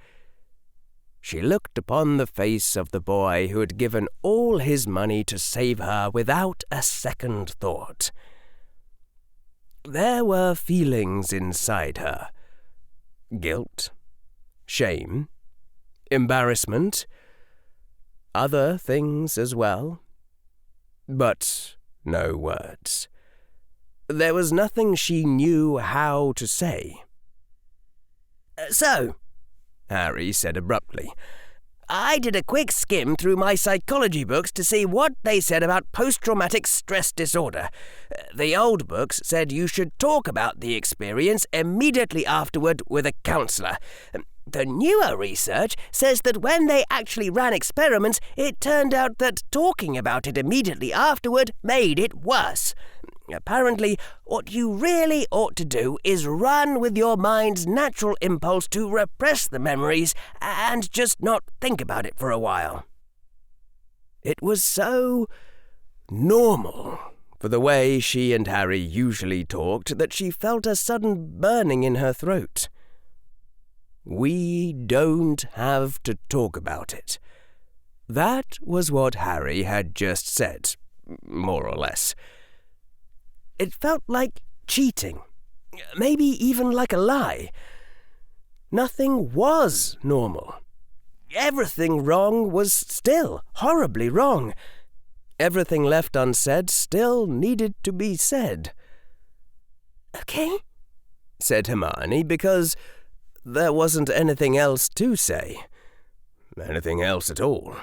Speaker 1: She looked upon the face of the boy who had given all his money to save her without a second thought. There were feelings inside her. Guilt, shame, embarrassment, other things as well. But no words. There was nothing she knew how to say.
Speaker 2: So,
Speaker 1: Harry said abruptly,
Speaker 2: I did a quick skim through my psychology books to see what they said about post-traumatic stress disorder. The old books said you should talk about the experience immediately afterward with a counsellor. The newer research says that when they actually ran experiments, it turned out that talking about it immediately afterward made it worse. Apparently, what you really ought to do is run with your mind's natural impulse to repress the memories and just not think about it for a while.
Speaker 1: It was so normal for the way she and Harry usually talked that she felt a sudden burning in her throat. We don't have to talk about it. That was what Harry had just said, more or less. It felt like cheating, maybe even like a lie. Nothing was normal. Everything wrong was still horribly wrong. Everything left unsaid still needed to be said.
Speaker 2: Okay,
Speaker 1: said Hermione, because there wasn't anything else to say. Anything else at all.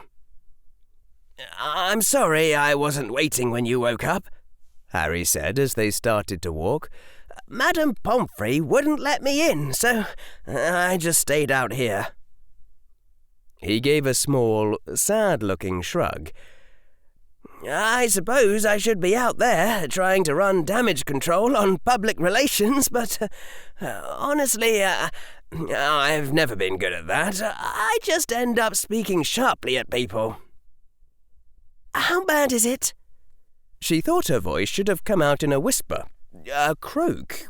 Speaker 2: I'm sorry I wasn't waiting when you woke up,
Speaker 1: Harry said as they started to walk.
Speaker 2: Madame Pomfrey wouldn't let me in, so I just stayed out here.
Speaker 1: He gave a small, sad-looking shrug.
Speaker 2: I suppose I should be out there trying to run damage control on public relations, but honestly, I've never been good at that. I just end up speaking sharply at people. How bad is it?
Speaker 1: She thought her voice should have come out in a whisper, a croak,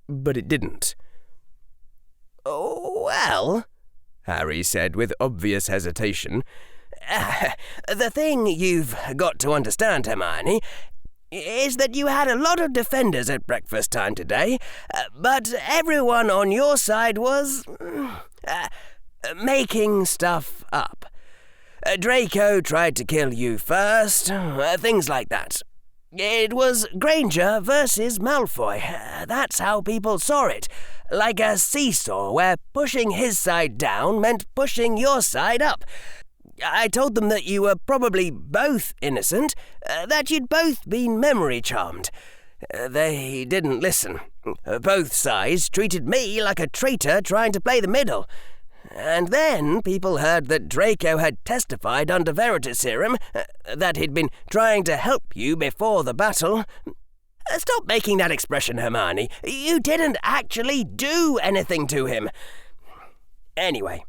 Speaker 1: but it didn't.
Speaker 2: Oh, well,
Speaker 1: Harry said with obvious hesitation.
Speaker 2: The thing you've got to understand, Hermione, is that you had a lot of defenders at breakfast time today, but everyone on your side was making stuff up. Draco tried to kill you first, things like that. It was Granger versus Malfoy. That's how people saw it. Like a seesaw where pushing his side down meant pushing your side up. I told them that you were probably both innocent, that you'd both been memory charmed. They didn't listen. Both sides treated me like a traitor trying to play the middle. And then people heard that Draco had testified under Veritaserum, that he'd been trying to help you before the battle. Stop making that expression, Hermione. You didn't actually do anything to him. Anyway,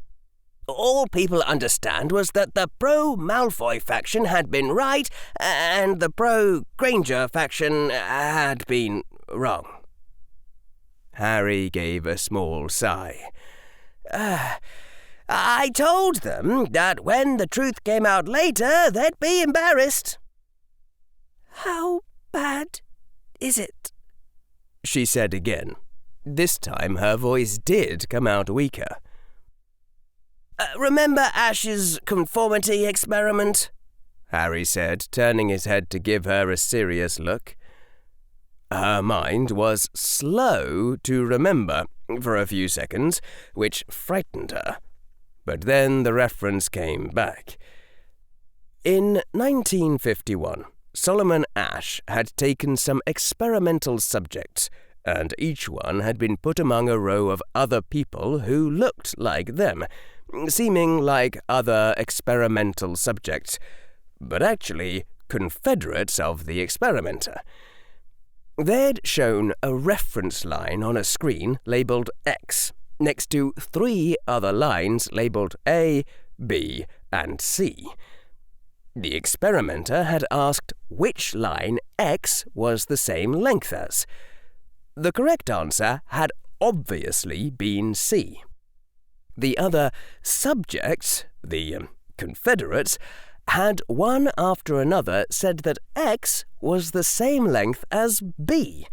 Speaker 2: all people understand was that the pro-Malfoy faction had been right, and the pro-Granger faction had been wrong.
Speaker 1: Harry gave a small sigh.
Speaker 2: I told them that when the truth came out later, they'd be embarrassed. How bad is it?
Speaker 1: She said again. This time her voice did come out weaker.
Speaker 2: Remember Ash's conformity experiment?
Speaker 1: Harry said, turning his head to give her a serious look. Her mind was slow to remember for a few seconds, which frightened her. But then the reference came back. In 1951, Solomon Ash had taken some experimental subjects, and each one had been put among a row of other people who looked like them, seeming like other experimental subjects, but actually confederates of the experimenter. They'd shown a reference line on a screen labelled X, next to 3 other lines labelled A, B, and C. The experimenter had asked which line X was the same length as. The correct answer had obviously been C. The other subjects, the confederates, had one after another said that X was the same length as B.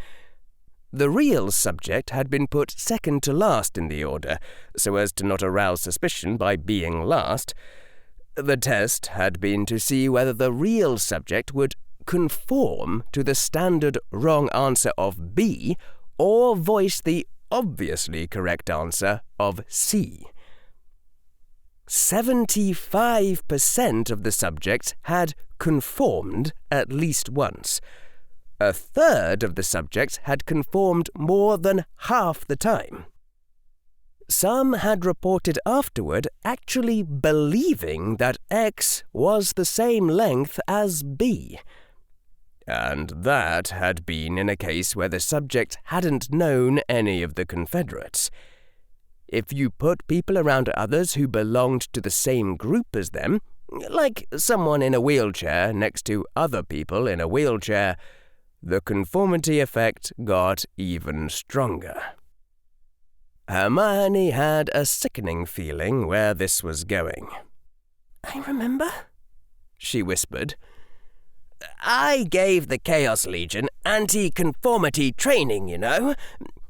Speaker 1: The real subject had been put second to last in the order, so as to not arouse suspicion by being last. The test had been to see whether the real subject would conform to the standard wrong answer of B or voice the obviously correct answer of C. 75% of the subjects had conformed at least once. A third of the subjects had conformed more than half the time. Some had reported afterward actually believing that X was the same length as B. And that had been in a case where the subject hadn't known any of the Confederates. If you put people around others who belonged to the same group as them, like someone in a wheelchair next to other people in a wheelchair, the conformity effect got even stronger. Hermione had a sickening feeling where this was going.
Speaker 2: I remember,
Speaker 1: she whispered.
Speaker 2: I gave the Chaos Legion anti-conformity training, you know.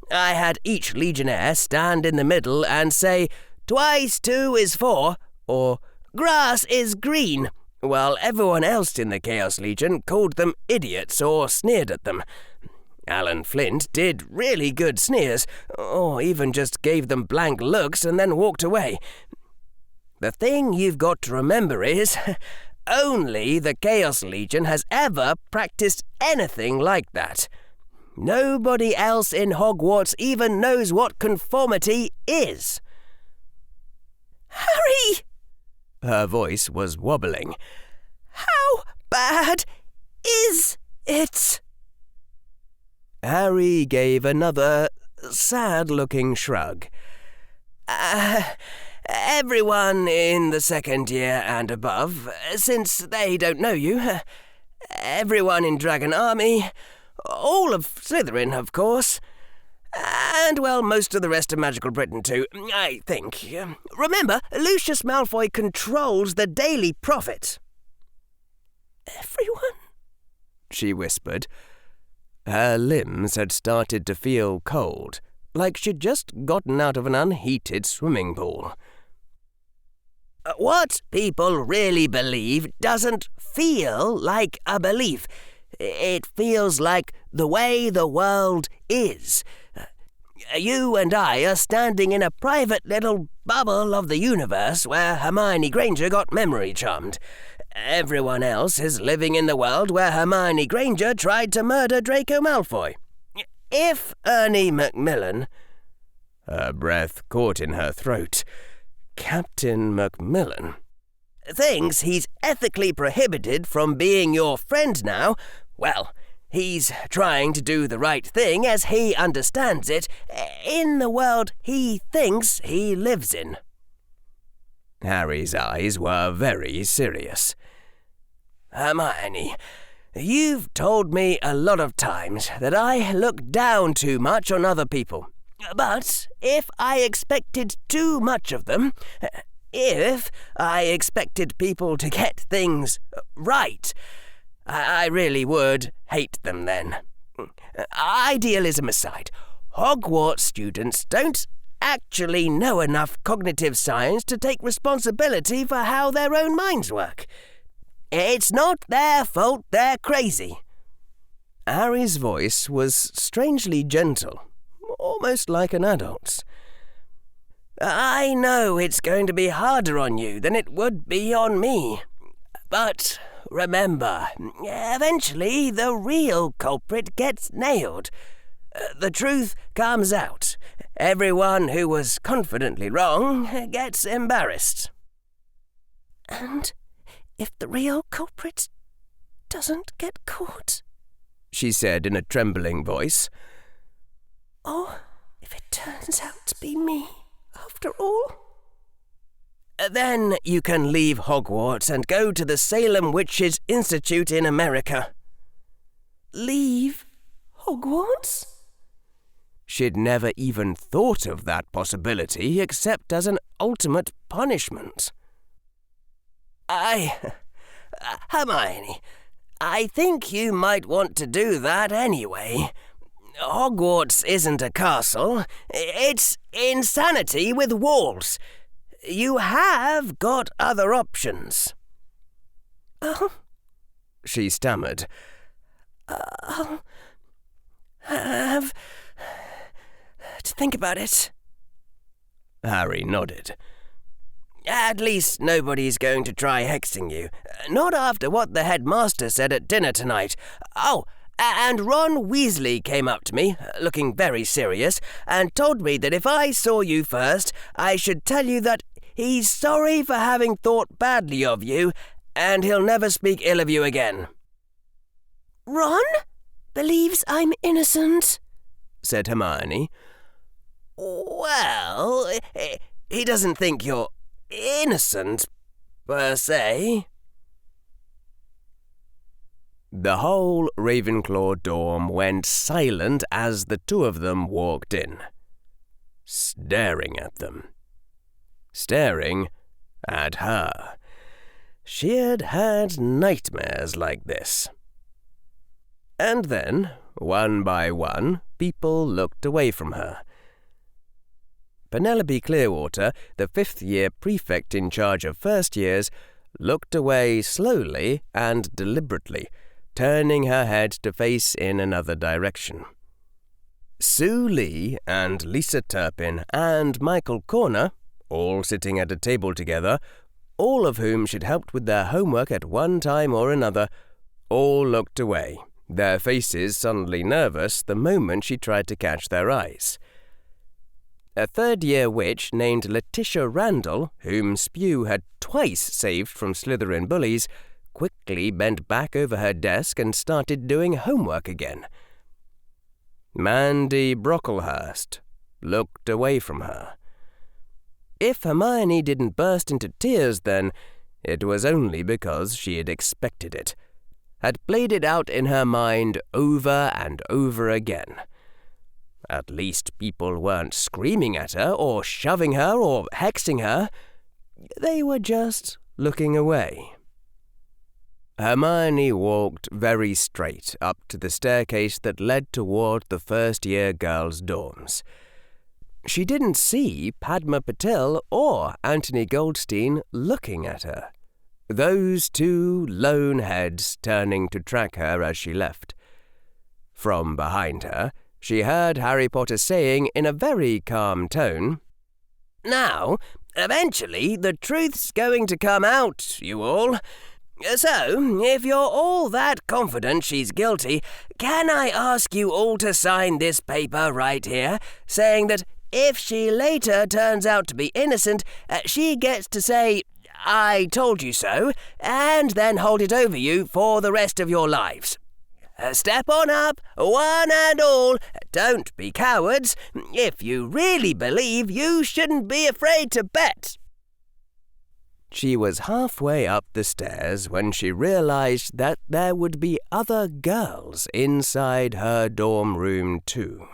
Speaker 2: I had each Legionnaire stand in the middle and say, 'Twice 2 is 4, or grass is green, while everyone else in the Chaos Legion called them idiots or sneered at them. Alan Flint did really good sneers, or even just gave them blank looks and then walked away. The thing you've got to remember is, only the Chaos Legion has ever practiced anything like that. Nobody else in Hogwarts even knows what conformity is. Harry!
Speaker 1: Her voice was wobbling.
Speaker 2: How bad is it?
Speaker 1: Harry gave another sad-looking shrug.
Speaker 2: Everyone in the second year and above, since they don't know you. Everyone in Dragon Army, all of Slytherin, of course. And, well, most of the rest of Magical Britain too, I think. Remember, Lucius Malfoy controls the Daily Prophet. Everyone?
Speaker 1: She whispered. Her limbs had started to feel cold, like she'd just gotten out of an unheated swimming pool.
Speaker 2: What people really believe doesn't feel like a belief. It feels like the way the world is. You and I are standing in a private little bubble of the universe where Hermione Granger got memory charmed. Everyone else is living in the world where Hermione Granger tried to murder Draco Malfoy. If Ernie Macmillan...
Speaker 1: Her breath caught in her throat. Captain Macmillan
Speaker 2: thinks he's ethically prohibited from being your friend now, well, he's trying to do the right thing as he understands it in the world he thinks he lives in.
Speaker 1: Harry's eyes were very serious.
Speaker 2: Hermione, you've told me a lot of times that I look down too much on other people. But if I expected too much of them, if I expected people to get things right, I really would hate them then. Idealism aside, Hogwarts students don't actually know enough cognitive science to take responsibility for how their own minds work. It's not their fault they're crazy.
Speaker 1: Harry's voice was strangely gentle, almost like an adult's.
Speaker 2: I know it's going to be harder on you than it would be on me. But remember, eventually the real culprit gets nailed. The truth comes out. Everyone who was confidently wrong gets embarrassed. And if the real culprit doesn't get caught?
Speaker 1: She said in a trembling voice.
Speaker 2: Oh, if it turns out to be me, after all? Then you can leave Hogwarts and go to the Salem Witches Institute in America. Leave Hogwarts?
Speaker 1: She'd never even thought of that possibility except as an ultimate punishment.
Speaker 2: Hermione, I think you might want to do that anyway. Hogwarts isn't a castle. It's insanity with walls. You have got other options.
Speaker 1: she stammered.
Speaker 2: I'll have to think about it.
Speaker 1: Harry nodded.
Speaker 2: At least nobody's going to try hexing you. Not after what the headmaster said at dinner tonight. Oh, and Ron Weasley came up to me, looking very serious, and told me that if I saw you first, I should tell you that he's sorry for having thought badly of you, and he'll never speak ill of you again. Ron believes I'm innocent, said Hermione. Well, he doesn't think you're innocent, per se.
Speaker 1: The whole Ravenclaw dorm went silent as the two of them walked in, staring at them. Staring at her. She had had nightmares like this. And then, one by one, people looked away from her. Penelope Clearwater, the fifth-year prefect in charge of first years, looked away slowly and deliberately, turning her head to face in another direction. Sue Lee and Lisa Turpin and Michael Corner, all sitting at a table together, all of whom she'd helped with their homework at one time or another, all looked away, their faces suddenly nervous the moment she tried to catch their eyes. A third-year witch named Letitia Randall, whom Spew had twice saved from Slytherin bullies, quickly bent back over her desk and started doing homework again. Mandy Brocklehurst looked away from her. If Hermione didn't burst into tears then, it was only because she had expected it, had played it out in her mind over and over again. At least people weren't screaming at her or shoving her or hexing her. They were just looking away. Hermione walked very straight up to the staircase that led toward the first-year girls' dorms. She didn't see Padma Patil or Anthony Goldstein looking at her, those two lone heads turning to track her as she left. From behind her, she heard Harry Potter saying in a very calm tone, "Now, eventually, the truth's going to come out, you all. So, if you're all that confident she's guilty, can I ask you all to sign this paper right here, saying that if she later turns out to be innocent, she gets to say, 'I told you so,' and then hold it over you for the rest of your lives. Step on up, one and all. Don't be cowards. If you really believe, you shouldn't be afraid to bet." She was halfway up the stairs when she realized that there would be other girls inside her dorm room too.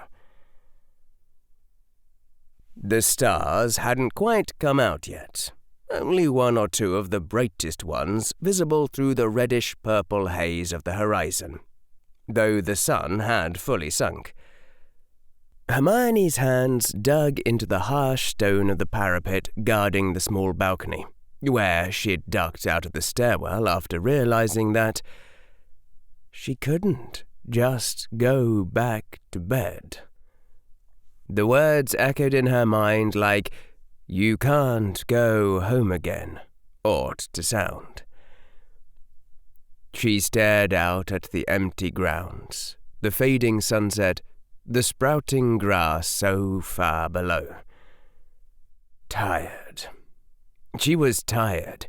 Speaker 1: The stars hadn't quite come out yet. Only one or two of the brightest ones visible through the reddish-purple haze of the horizon, though the sun had fully sunk. Hermione's hands dug into the harsh stone of the parapet guarding the small balcony, where she'd ducked out of the stairwell after realizing that she couldn't just go back to bed. The words echoed in her mind like, "You can't go home again," ought to sound. She stared out at the empty grounds, the fading sunset, the sprouting grass so far below. Tired. She was tired.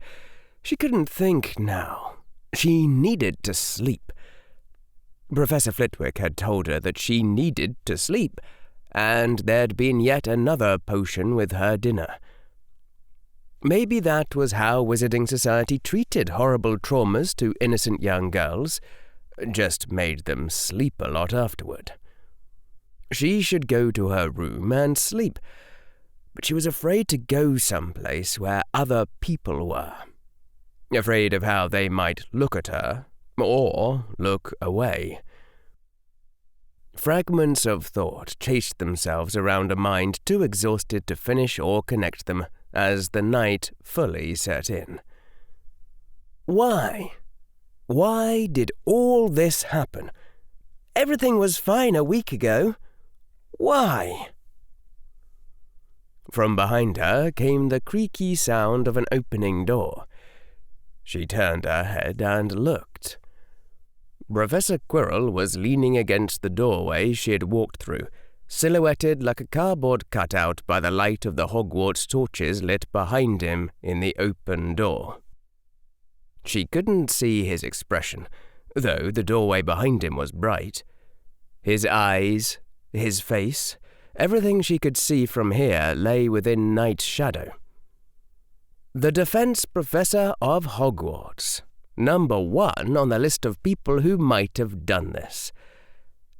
Speaker 1: She couldn't think now. She needed to sleep. Professor Flitwick had told her that she needed to sleep, and there'd been yet another potion with her dinner. Maybe that was how Wizarding Society treated horrible traumas to innocent young girls, just made them sleep a lot afterward. She should go to her room and sleep, but she was afraid to go someplace where other people were, afraid of how they might look at her, or look away. Fragments of thought chased themselves around a mind too exhausted to finish or connect them as the night fully set in. Why? Why did all this happen? Everything was fine a week ago. Why? From behind her came the creaky sound of an opening door. She turned her head and looked. Professor Quirrell was leaning against the doorway she had walked through, silhouetted like a cardboard cutout by the light of the Hogwarts torches lit behind him in the open door. She couldn't see his expression, though the doorway behind him was bright. His eyes, his face, everything she could see from here lay within night shadow. The Defense Professor of Hogwarts, number 1 on the list of people who might have done this.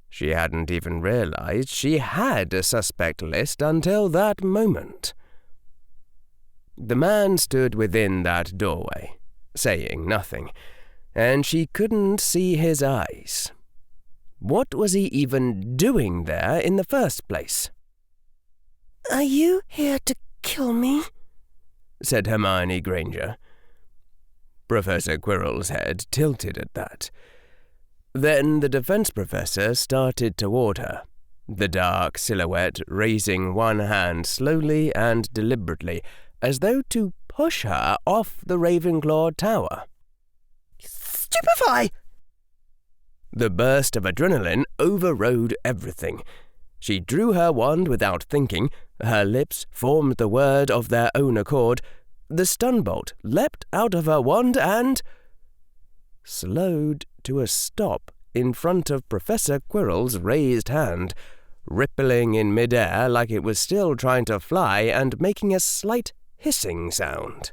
Speaker 1: She hadn't even realized she had a suspect list until that moment. The man stood within that doorway, saying nothing, and she couldn't see his eyes. What was he even doing there in the first place?
Speaker 2: "Are you here to kill me?"
Speaker 1: said Hermione Granger. Professor Quirrell's head tilted at that. Then the defense professor started toward her, the dark silhouette raising one hand slowly and deliberately, as though to push her off the Ravenclaw tower.
Speaker 2: "Stupefy!"
Speaker 1: The burst of adrenaline overrode everything. She drew her wand without thinking. Her lips formed the word of their own accord. The stun bolt leapt out of her wand and slowed to a stop in front of Professor Quirrell's raised hand, rippling in midair like it was still trying to fly and making a slight hissing sound.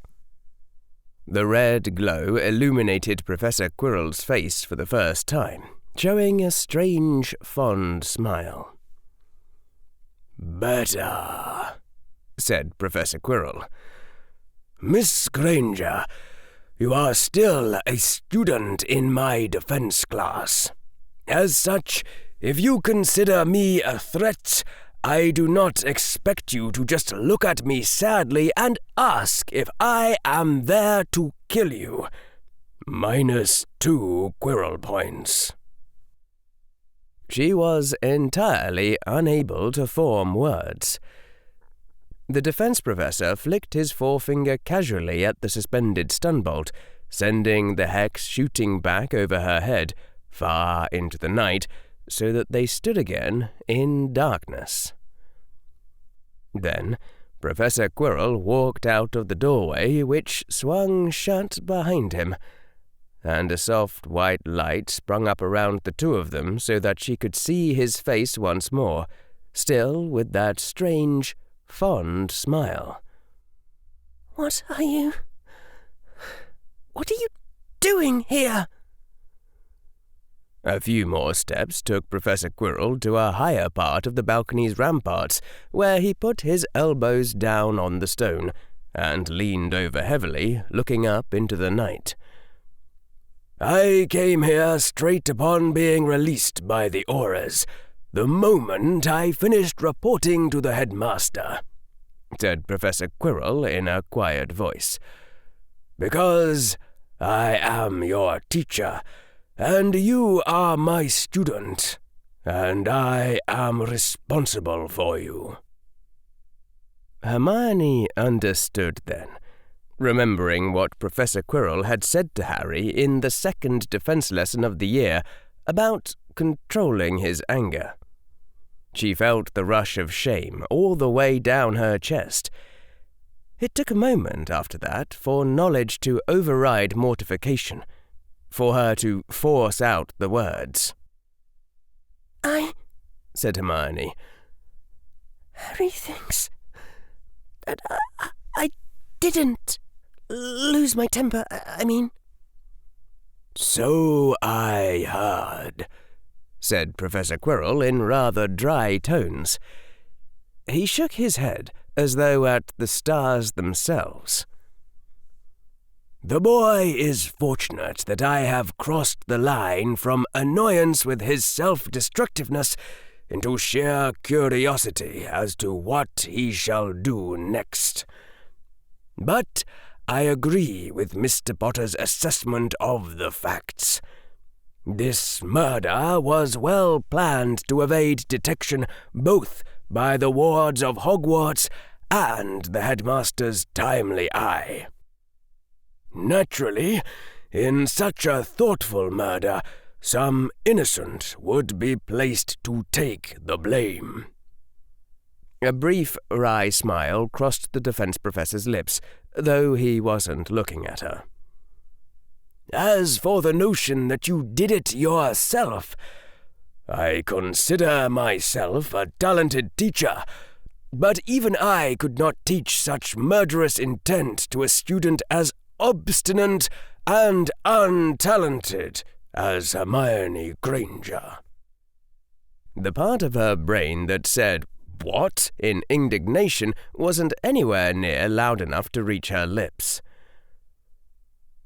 Speaker 1: The red glow illuminated Professor Quirrell's face for the first time, showing a strange, fond smile.
Speaker 3: "Better,"
Speaker 1: said Professor Quirrell.
Speaker 3: "Miss Granger, you are still a student in my defense class. As such, if you consider me a threat, I do not expect you to just look at me sadly and ask if I am there to kill you. -2 Quirrell points."
Speaker 1: She was entirely unable to form words. The defense professor flicked his forefinger casually at the suspended stun bolt, sending the hex shooting back over her head, far into the night, so that they stood again in darkness. Then Professor Quirrell walked out of the doorway, which swung shut behind him, and a soft white light sprung up around the two of them so that she could see his face once more, still with that strange, fond smile.
Speaker 2: What are you doing here?"
Speaker 1: A few more steps took Professor Quirrell to a higher part of the balcony's ramparts, where he put his elbows down on the stone and leaned over heavily, looking up into the night.
Speaker 3: "I came here straight upon being released by the Aurors, the moment I finished reporting to the headmaster,"
Speaker 1: said Professor Quirrell in a quiet voice.
Speaker 3: "Because I am your teacher, and you are my student, and I am responsible for you."
Speaker 1: Hermione understood then, remembering what Professor Quirrell had said to Harry in the second defense lesson of the year about controlling his anger. She felt the rush of shame all the way down her chest. It took a moment after that for knowledge to override mortification, for her to force out the words.
Speaker 2: "I,"
Speaker 1: said Hermione.
Speaker 2: "Harry thinks that I didn't lose my temper, I mean."
Speaker 3: "So I heard,"
Speaker 1: said Professor Quirrell in rather dry tones. He shook his head as though at the stars themselves.
Speaker 3: "The boy is fortunate that I have crossed the line from annoyance with his self-destructiveness into sheer curiosity as to what he shall do next. But I agree with Mr. Potter's assessment of the facts. This murder was well planned to evade detection both by the wards of Hogwarts and the headmaster's timely eye. Naturally, in such a thoughtful murder, some innocent would be placed to take the blame.
Speaker 1: A brief, wry smile crossed the defense professor's lips, though he wasn't looking at her.
Speaker 3: As for the notion that you did it yourself, I consider myself a talented teacher, but even I could not teach such murderous intent to a student as obstinate and untalented as Hermione Granger.
Speaker 1: The part of her brain that said, "What?" in indignation wasn't anywhere near loud enough to reach her lips.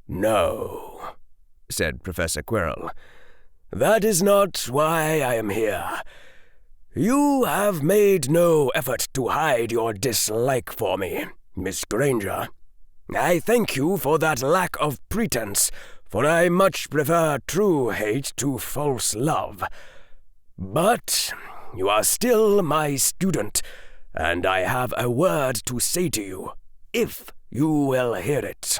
Speaker 3: "No," said Professor Quirrell. "That is not why I am here. You have made no effort to hide your dislike for me, Miss Granger. I thank you for that lack of pretense, for I much prefer true hate to false love. But you are still my student, and I have a word to say to you, if you will hear it."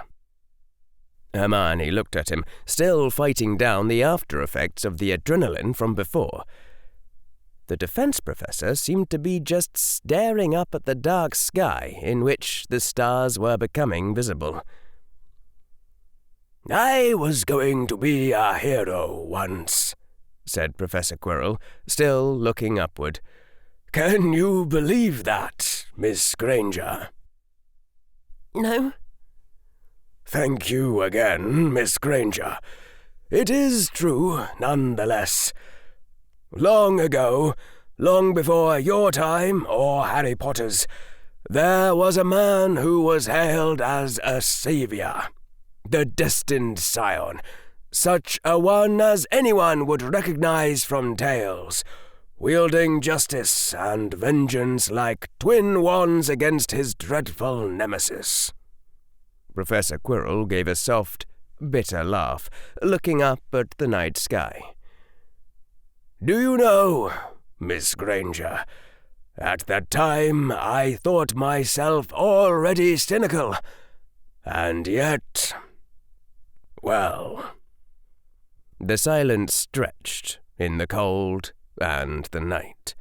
Speaker 1: Hermione looked at him, still fighting down the after-effects of the adrenaline from before. The defense professor seemed to be just staring up at the dark sky in which the stars were becoming visible.
Speaker 3: "I was going to be a hero once," said Professor Quirrell, still looking upward. "Can you believe that, Miss Granger?"
Speaker 2: No.
Speaker 3: "Thank you again, Miss Granger. It is true, nonetheless. Long ago, long before your time or Harry Potter's, there was a man who was hailed as a savior, the destined scion, such a one as anyone would recognize from tales, wielding justice and vengeance like twin wands against his dreadful nemesis."
Speaker 1: Professor Quirrell gave a soft, bitter laugh, looking up at the night sky.
Speaker 3: "Do you know, Miss Granger, at that time I thought myself already cynical, and yet, well..."
Speaker 1: The silence stretched in the cold and the night.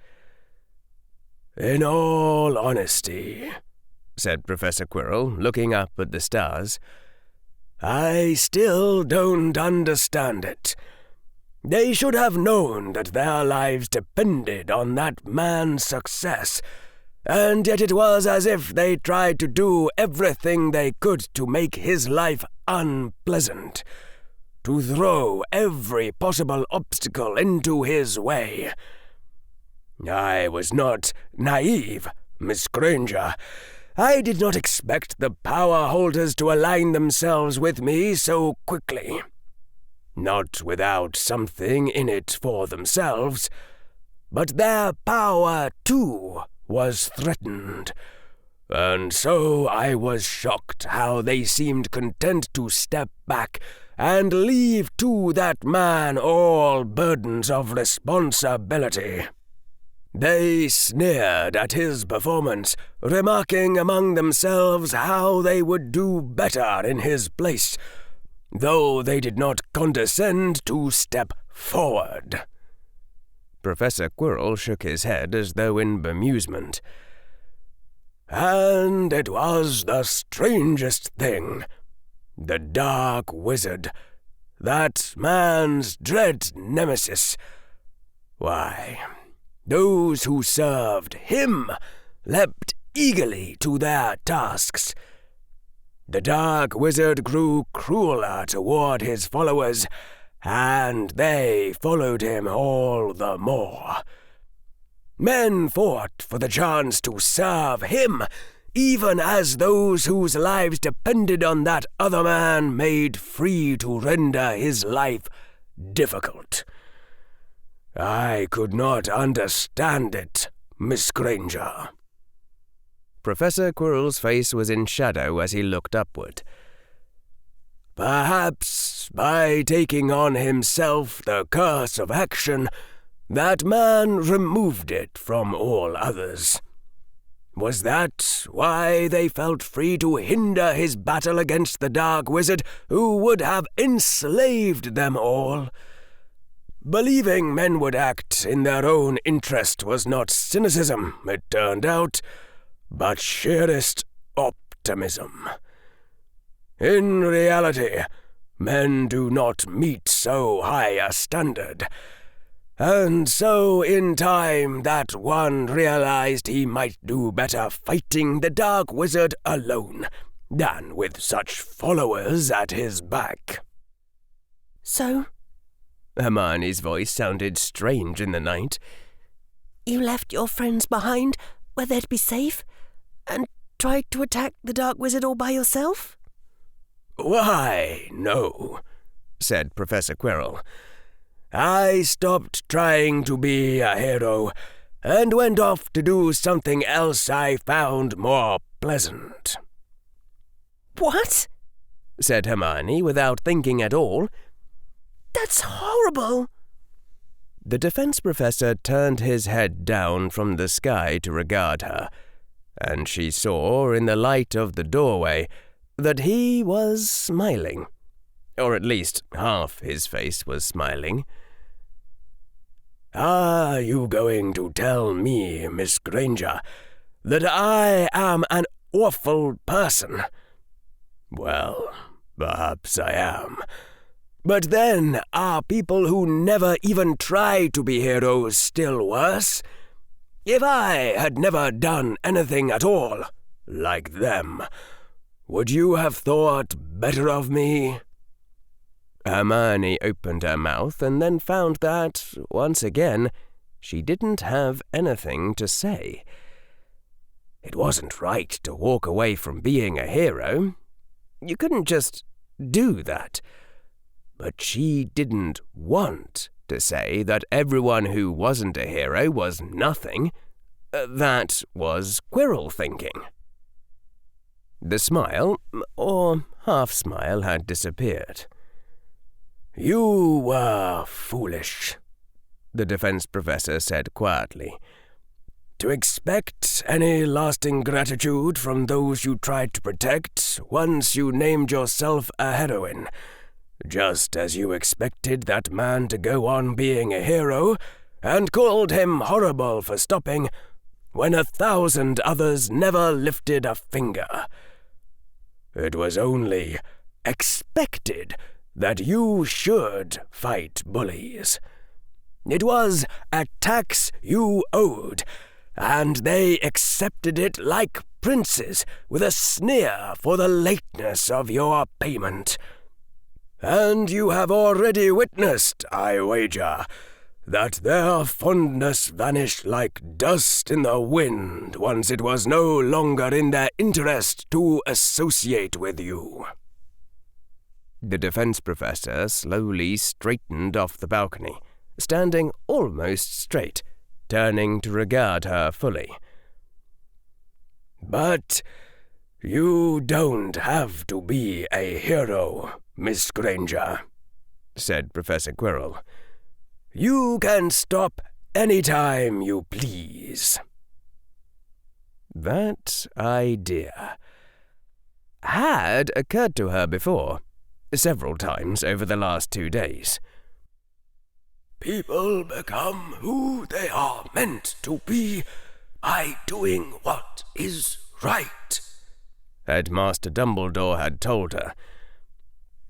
Speaker 3: "In all honesty," said Professor Quirrell, looking up at the stars, "I still don't understand it. They should have known that their lives depended on that man's success, and yet it was as if they tried to do everything they could to make his life unpleasant, to throw every possible obstacle into his way. I was not naive, Miss Granger. I did not expect the power holders to align themselves with me so quickly. Not without something in it for themselves, but their power, too, was threatened. And so I was shocked how they seemed content to step back and leave to that man all burdens of responsibility. They sneered at his performance, remarking among themselves how they would do better in his place, though they did not condescend to step forward."
Speaker 1: Professor Quirrell shook his head as though in bemusement.
Speaker 3: "And it was the strangest thing. The Dark Wizard, that man's dread nemesis. Why, those who served him leapt eagerly to their tasks. The Dark Wizard grew crueler toward his followers, and they followed him all the more. Men fought for the chance to serve him, even as those whose lives depended on that other man made free to render his life difficult. I could not understand it, Miss Granger."
Speaker 1: Professor Quirrell's face was in shadow as he looked upward.
Speaker 3: Perhaps by taking on himself the curse of action, that man removed it from all others. Was that why they felt free to hinder his battle against the Dark Wizard who would have enslaved them all? Believing men would act in their own interest was not cynicism, it turned out, but sheerest optimism. In reality, men do not meet so high a standard. And so in time that one realized he might do better fighting the Dark Wizard alone than with such followers at his back.
Speaker 2: So?
Speaker 1: Hermione's voice sounded strange in the night.
Speaker 2: You left your friends behind where they'd be safe and tried to attack the Dark Wizard all by yourself?
Speaker 3: Why, no, said Professor Quirrell. I stopped trying to be a hero and went off to do something else I found more pleasant.
Speaker 2: What?
Speaker 1: Said Hermione without thinking at all.
Speaker 2: That's horrible.
Speaker 1: The defense professor turned his head down from the sky to regard her, and she saw in the light of the doorway that he was smiling. Or at least half his face was smiling.
Speaker 3: Are you going to tell me, Miss Granger, that I am an awful person? Well, perhaps I am. But then, are people who never even try to be heroes still worse? If I had never done anything at all, like them, would you have thought better of me?
Speaker 1: Hermione opened her mouth and then found that, once again, she didn't have anything to say. It wasn't right to walk away from being a hero. You couldn't just do that. But she didn't want to say that everyone who wasn't a hero was nothing. That was Quirrell thinking. The smile, or half-smile, had disappeared.
Speaker 3: You were foolish, the defense professor said quietly. To expect any lasting gratitude from those you tried to protect once you named yourself a heroine, just as you expected that man to go on being a hero and called him horrible for stopping when 1,000 others never lifted a finger. It was only expected that you should fight bullies. It was a tax you owed, and they accepted it like princes with a sneer for the lateness of your payment. And you have already witnessed, I wager, that their fondness vanished like dust in the wind once it was no longer in their interest to associate with you.
Speaker 1: The defense professor slowly straightened off the balcony, standing almost straight, turning to regard her fully. But you don't have to be a hero, Miss Granger, said Professor Quirrell. You can stop any time you please. That idea had occurred to her before, several times over the last 2 days.
Speaker 3: People become who they are meant to be by doing what is right,
Speaker 1: Headmaster Dumbledore had told her.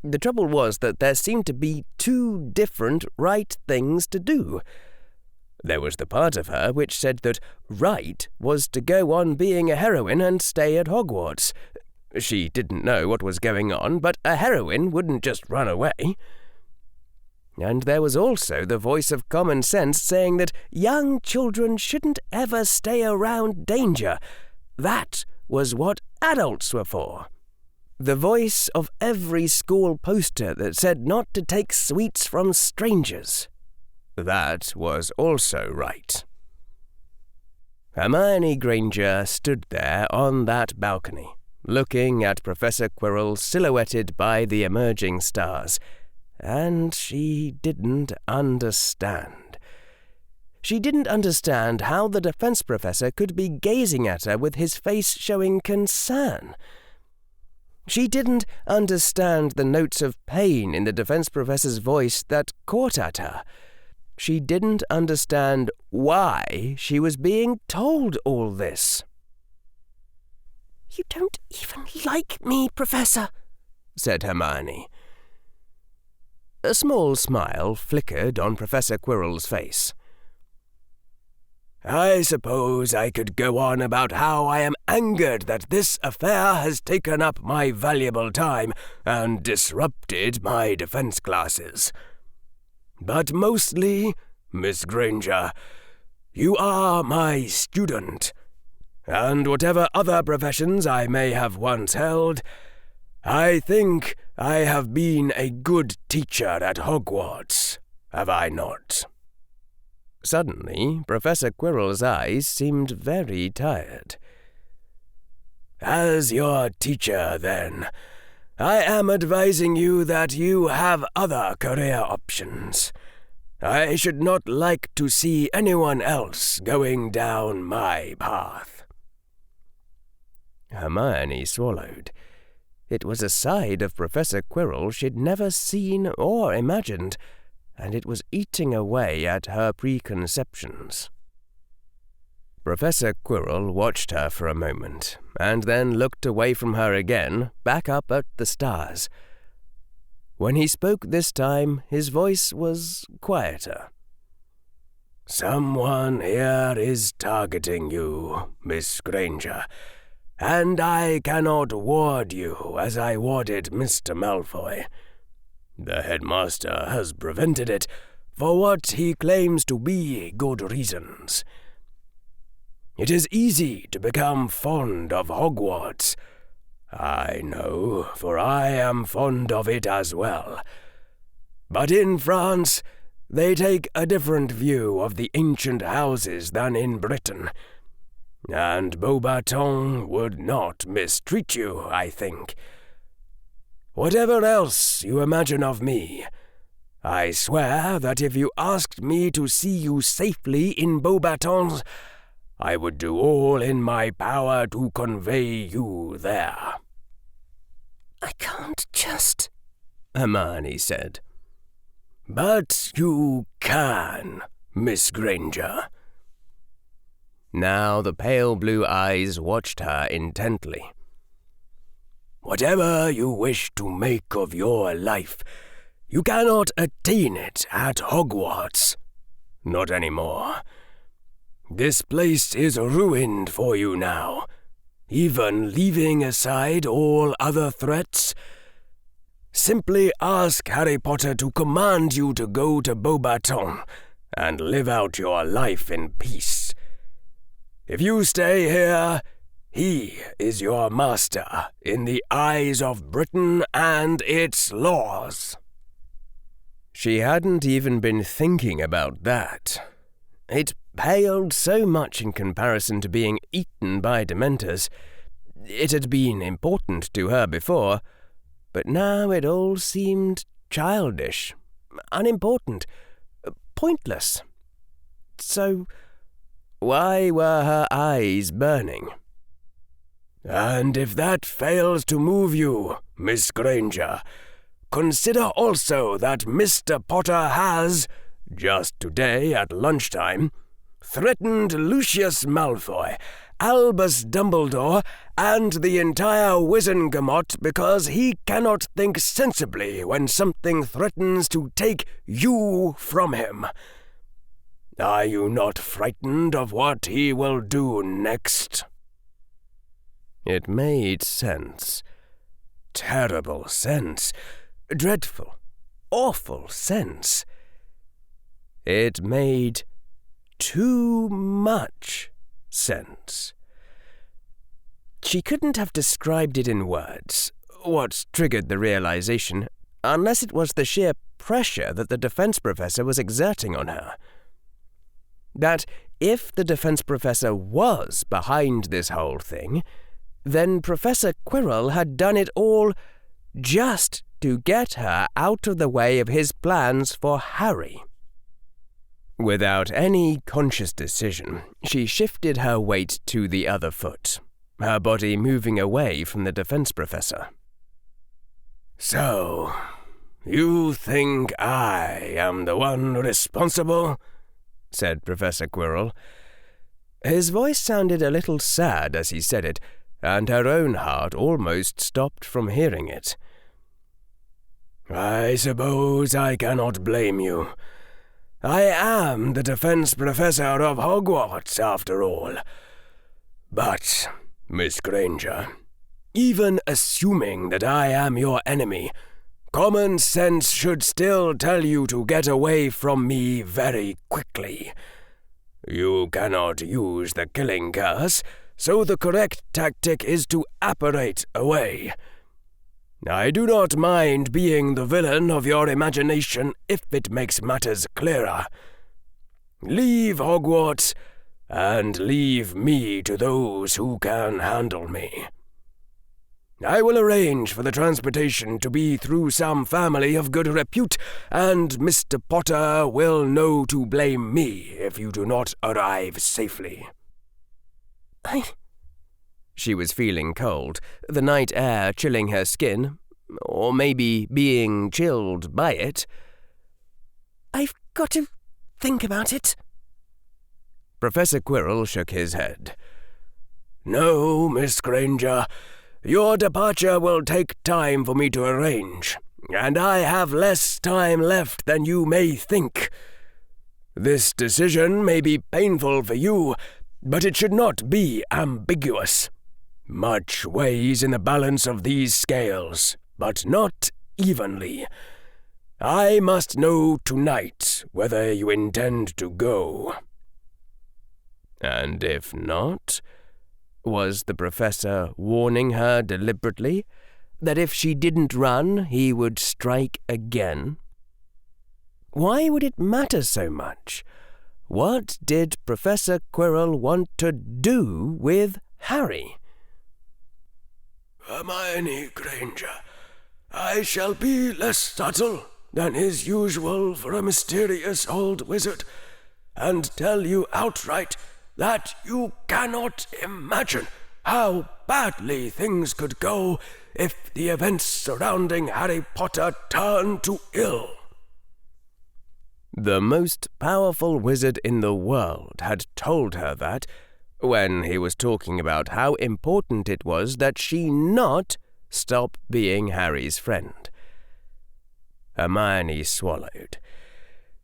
Speaker 1: The trouble was that there seemed to be 2 different right things to do. There was the part of her which said that right was to go on being a heroine and stay at Hogwarts. She didn't know what was going on, but a heroine wouldn't just run away. And there was also the voice of common sense saying that young children shouldn't ever stay around danger. That was what adults were for. The voice of every school poster that said not to take sweets from strangers. That was also right. Hermione Granger stood there on that balcony, looking at Professor Quirrell silhouetted by the emerging stars, and she didn't understand. She didn't understand how the defense professor could be gazing at her with his face showing concern. She didn't understand the notes of pain in the defense professor's voice that caught at her. She didn't understand why she was being told all this.
Speaker 2: "You don't even like me, Professor,"
Speaker 1: said Hermione. A small smile flickered on Professor Quirrell's face.
Speaker 3: "I suppose I could go on about how I am angered that this affair has taken up my valuable time and disrupted my defense classes. But mostly, Miss Granger, you are my student, and whatever other professions I may have once held, I think I have been a good teacher at Hogwarts, have I not?"
Speaker 1: Suddenly, Professor Quirrell's eyes seemed very tired.
Speaker 3: "As your teacher, then, I am advising you that you have other career options. I should not like to see anyone else going down my path."
Speaker 1: Hermione swallowed. It was a side of Professor Quirrell she'd never seen or imagined, and it was eating away at her preconceptions. Professor Quirrell watched her for a moment, and then looked away from her again, back up at the stars. When he spoke this time, his voice was quieter.
Speaker 3: "Someone here is targeting you, Miss Granger, and I cannot ward you as I warded Mr. Malfoy. The headmaster has prevented it for what he claims to be good reasons. It is easy to become fond of Hogwarts. I know, for I am fond of it as well. But in France, they take a different view of the ancient houses than in Britain, and Beauxbatons would not mistreat you, I think. Whatever else you imagine of me, I swear that if you asked me to see you safely in Beauxbatons, I would do all in my power to convey you there."
Speaker 2: "I can't just,"
Speaker 1: Hermione said.
Speaker 3: "But you can, Miss Granger."
Speaker 1: Now the pale blue eyes watched her intently.
Speaker 3: "Whatever you wish to make of your life, you cannot attain it at Hogwarts. Not anymore. This place is ruined for you now, even leaving aside all other threats. Simply ask Harry Potter to command you to go to Beauxbatons and live out your life in peace. If you stay here, he is your master in the eyes of Britain and its laws."
Speaker 1: She hadn't even been thinking about that. It paled so much in comparison to being eaten by Dementors. It had been important to her before, but now it all seemed childish, unimportant, pointless. So why were her eyes burning?
Speaker 3: "And if that fails to move you, Miss Granger, consider also that Mr. Potter has, just today at lunchtime, threatened Lucius Malfoy, Albus Dumbledore, and the entire Wizengamot because he cannot think sensibly when something threatens to take you from him. Are you not frightened of what he will do next?"
Speaker 1: It made sense. Terrible sense. Dreadful, awful sense. It made too much sense. She couldn't have described it in words, what triggered the realization, unless it was the sheer pressure that the defense professor was exerting on her. that if the defense professor was behind this whole thing, then Professor Quirrell had done it all just to get her out of the way of his plans for Harry. Without any conscious decision, she shifted her weight to the other foot, her body moving away from the defense professor.
Speaker 3: So, you think I am the one responsible?
Speaker 1: Said Professor Quirrell. His voice sounded a little sad as he said it, and her own heart almost stopped from hearing it.
Speaker 3: I suppose I cannot blame you. I am the defense professor of Hogwarts, after all. But, Miss Granger, even assuming that I am your enemy, common sense should still tell you to get away from me very quickly. You cannot use the killing curse, so the correct tactic is to apparate away. I do not mind being the villain of your imagination if it makes matters clearer. Leave Hogwarts, and leave me to those who can handle me. I will arrange for the transportation to be through some family of good repute, and Mr. Potter will know to blame me if you do not arrive safely.
Speaker 1: She was feeling cold, the night air chilling her skin, or maybe being chilled by it.
Speaker 2: I've got to think about it.
Speaker 1: Professor Quirrell shook his head.
Speaker 3: No, Miss Granger. Your departure will take time for me to arrange, and I have less time left than you may think. This decision may be painful for you, but it should not be ambiguous. Much weighs in the balance of these scales, but not evenly. I must know tonight whether you intend to go.
Speaker 1: And if not? Was the professor warning her deliberately that if she didn't run, he would strike again? Why would it matter so much? What did Professor Quirrell want to do with Harry?
Speaker 3: Hermione Granger, I shall be less subtle than is usual for a mysterious old wizard, and tell you outright that you cannot imagine how badly things could go if the events surrounding Harry Potter turn to ill.
Speaker 1: The most powerful wizard in the world had told her that, when he was talking about how important it was that she not stop being Harry's friend. Hermione swallowed.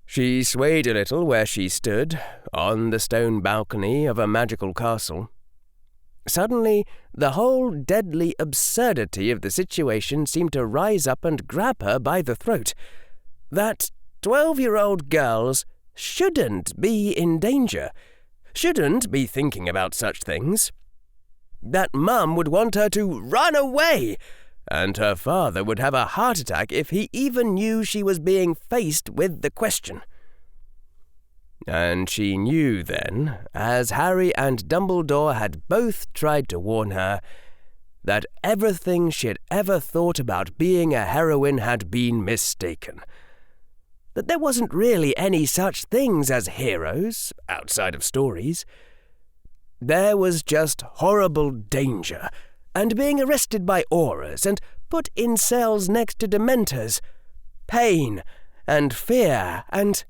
Speaker 1: She swayed a little where she stood, on the stone balcony of a magical castle. Suddenly, the whole deadly absurdity of the situation seemed to rise up and grab her by the throat. That 12-year-old girls shouldn't be in danger, shouldn't be thinking about such things. That Mum would want her to run away, and her father would have a heart attack if he even knew she was being faced with the question. And she knew then, as Harry and Dumbledore had both tried to warn her, that everything she'd ever thought about being a heroine had been mistaken. That there wasn't really any such things as heroes, outside of stories. There was just horrible danger, and being arrested by Aurors and put in cells next to Dementors, pain and fear and...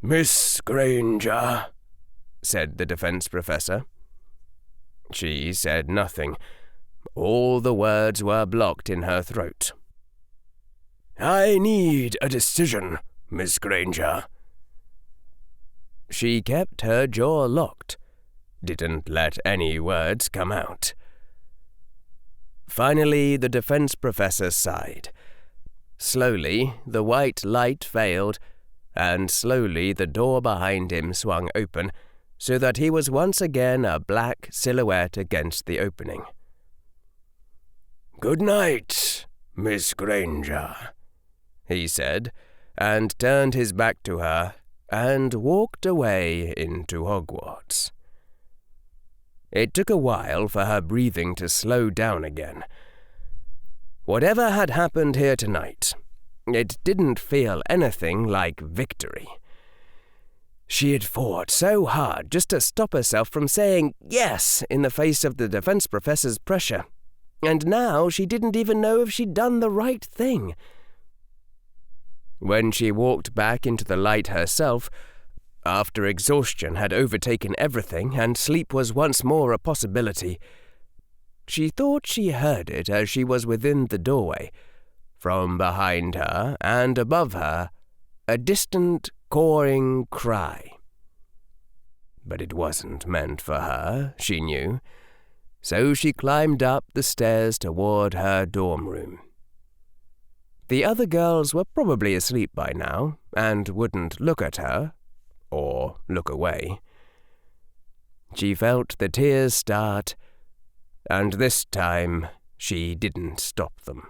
Speaker 3: Miss Granger,
Speaker 1: said the defense professor. She said nothing. All the words were blocked in her throat.
Speaker 3: I need a decision, Miss Granger.
Speaker 1: She kept her jaw locked, didn't let any words come out. Finally, the defense professor sighed. Slowly, the white light failed, and slowly the door behind him swung open, so that he was once again a black silhouette against the opening.
Speaker 3: Good night, Miss Granger,
Speaker 1: he said, and turned his back to her and walked away into Hogwarts. It took a while for her breathing to slow down again. Whatever had happened here tonight, it didn't feel anything like victory. She had fought so hard just to stop herself from saying yes in the face of the defense professor's pressure, and now she didn't even know if she'd done the right thing. When she walked back into the light herself, after exhaustion had overtaken everything and sleep was once more a possibility, she thought she heard it as she was within the doorway. From behind her and above her, a distant, cawing cry. But it wasn't meant for her, she knew, so she climbed up the stairs toward her dorm room. The other girls were probably asleep by now, and wouldn't look at her, or look away. She felt the tears start, and this time she didn't stop them.